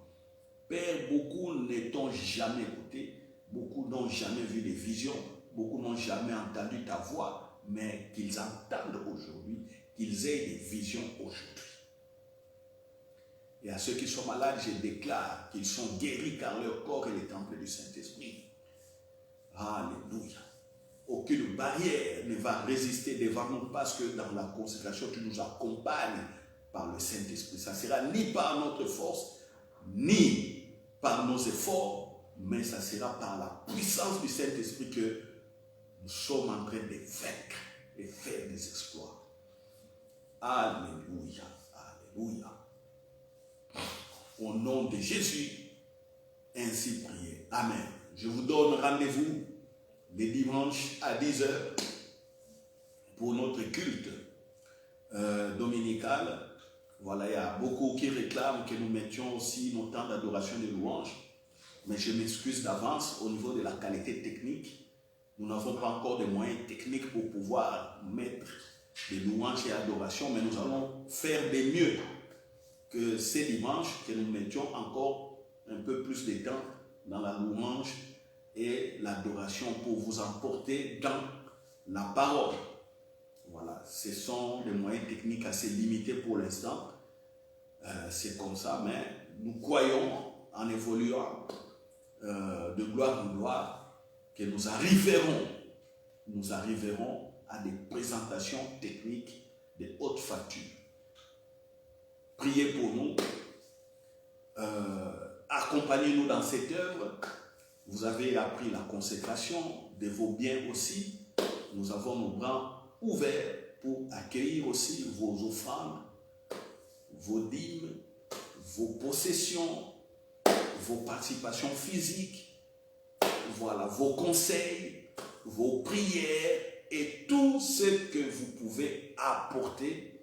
Speaker 1: Père, beaucoup ne t'ont jamais écouté, beaucoup n'ont jamais vu des visions, beaucoup n'ont jamais entendu ta voix, mais qu'ils entendent aujourd'hui, qu'ils aient des visions aujourd'hui. Et à ceux qui sont malades, je déclare qu'ils sont guéris car leur corps est le temple du Saint-Esprit. Alléluia. Aucune barrière ne va résister devant nous parce que dans la consécration, tu nous accompagnes par le Saint-Esprit. Ça ne sera ni par notre force, ni par nos efforts, mais ça sera par la puissance du Saint-Esprit que nous sommes en train de vaincre et faire des exploits. Alléluia. Alléluia. Au nom de Jésus, ainsi priez. Amen. Je vous donne rendez-vous les dimanches à 10h pour notre culte dominical. Voilà, il y a beaucoup qui réclament que nous mettions aussi nos temps d'adoration de louanges. Mais je m'excuse d'avance au niveau de la qualité technique. Nous n'avons pas encore de moyens techniques pour pouvoir mettre des louanges et adorations, mais nous allons faire de mieux que ces dimanches, que nous mettions encore un peu plus de temps dans la louange et l'adoration pour vous emporter dans la parole. Voilà, ce sont des moyens techniques assez limités pour l'instant. C'est comme ça, mais nous croyons en évoluant de gloire en gloire que nous arriverons à des présentations techniques de haute facture. Priez pour nous, accompagnez-nous dans cette œuvre. Vous avez appris la consécration de vos biens aussi. Nous avons nos bras ouverts pour accueillir aussi vos offrandes, vos dîmes, vos possessions, vos participations physiques, voilà, vos conseils, vos prières et tout ce que vous pouvez apporter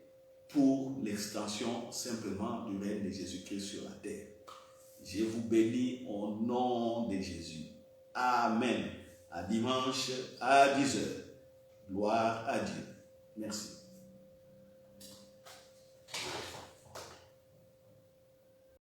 Speaker 1: pour l'extension simplement du règne de Jésus-Christ sur la terre. Je vous bénis au nom de Jésus. Amen. À dimanche à 10h. Gloire à Dieu. Merci.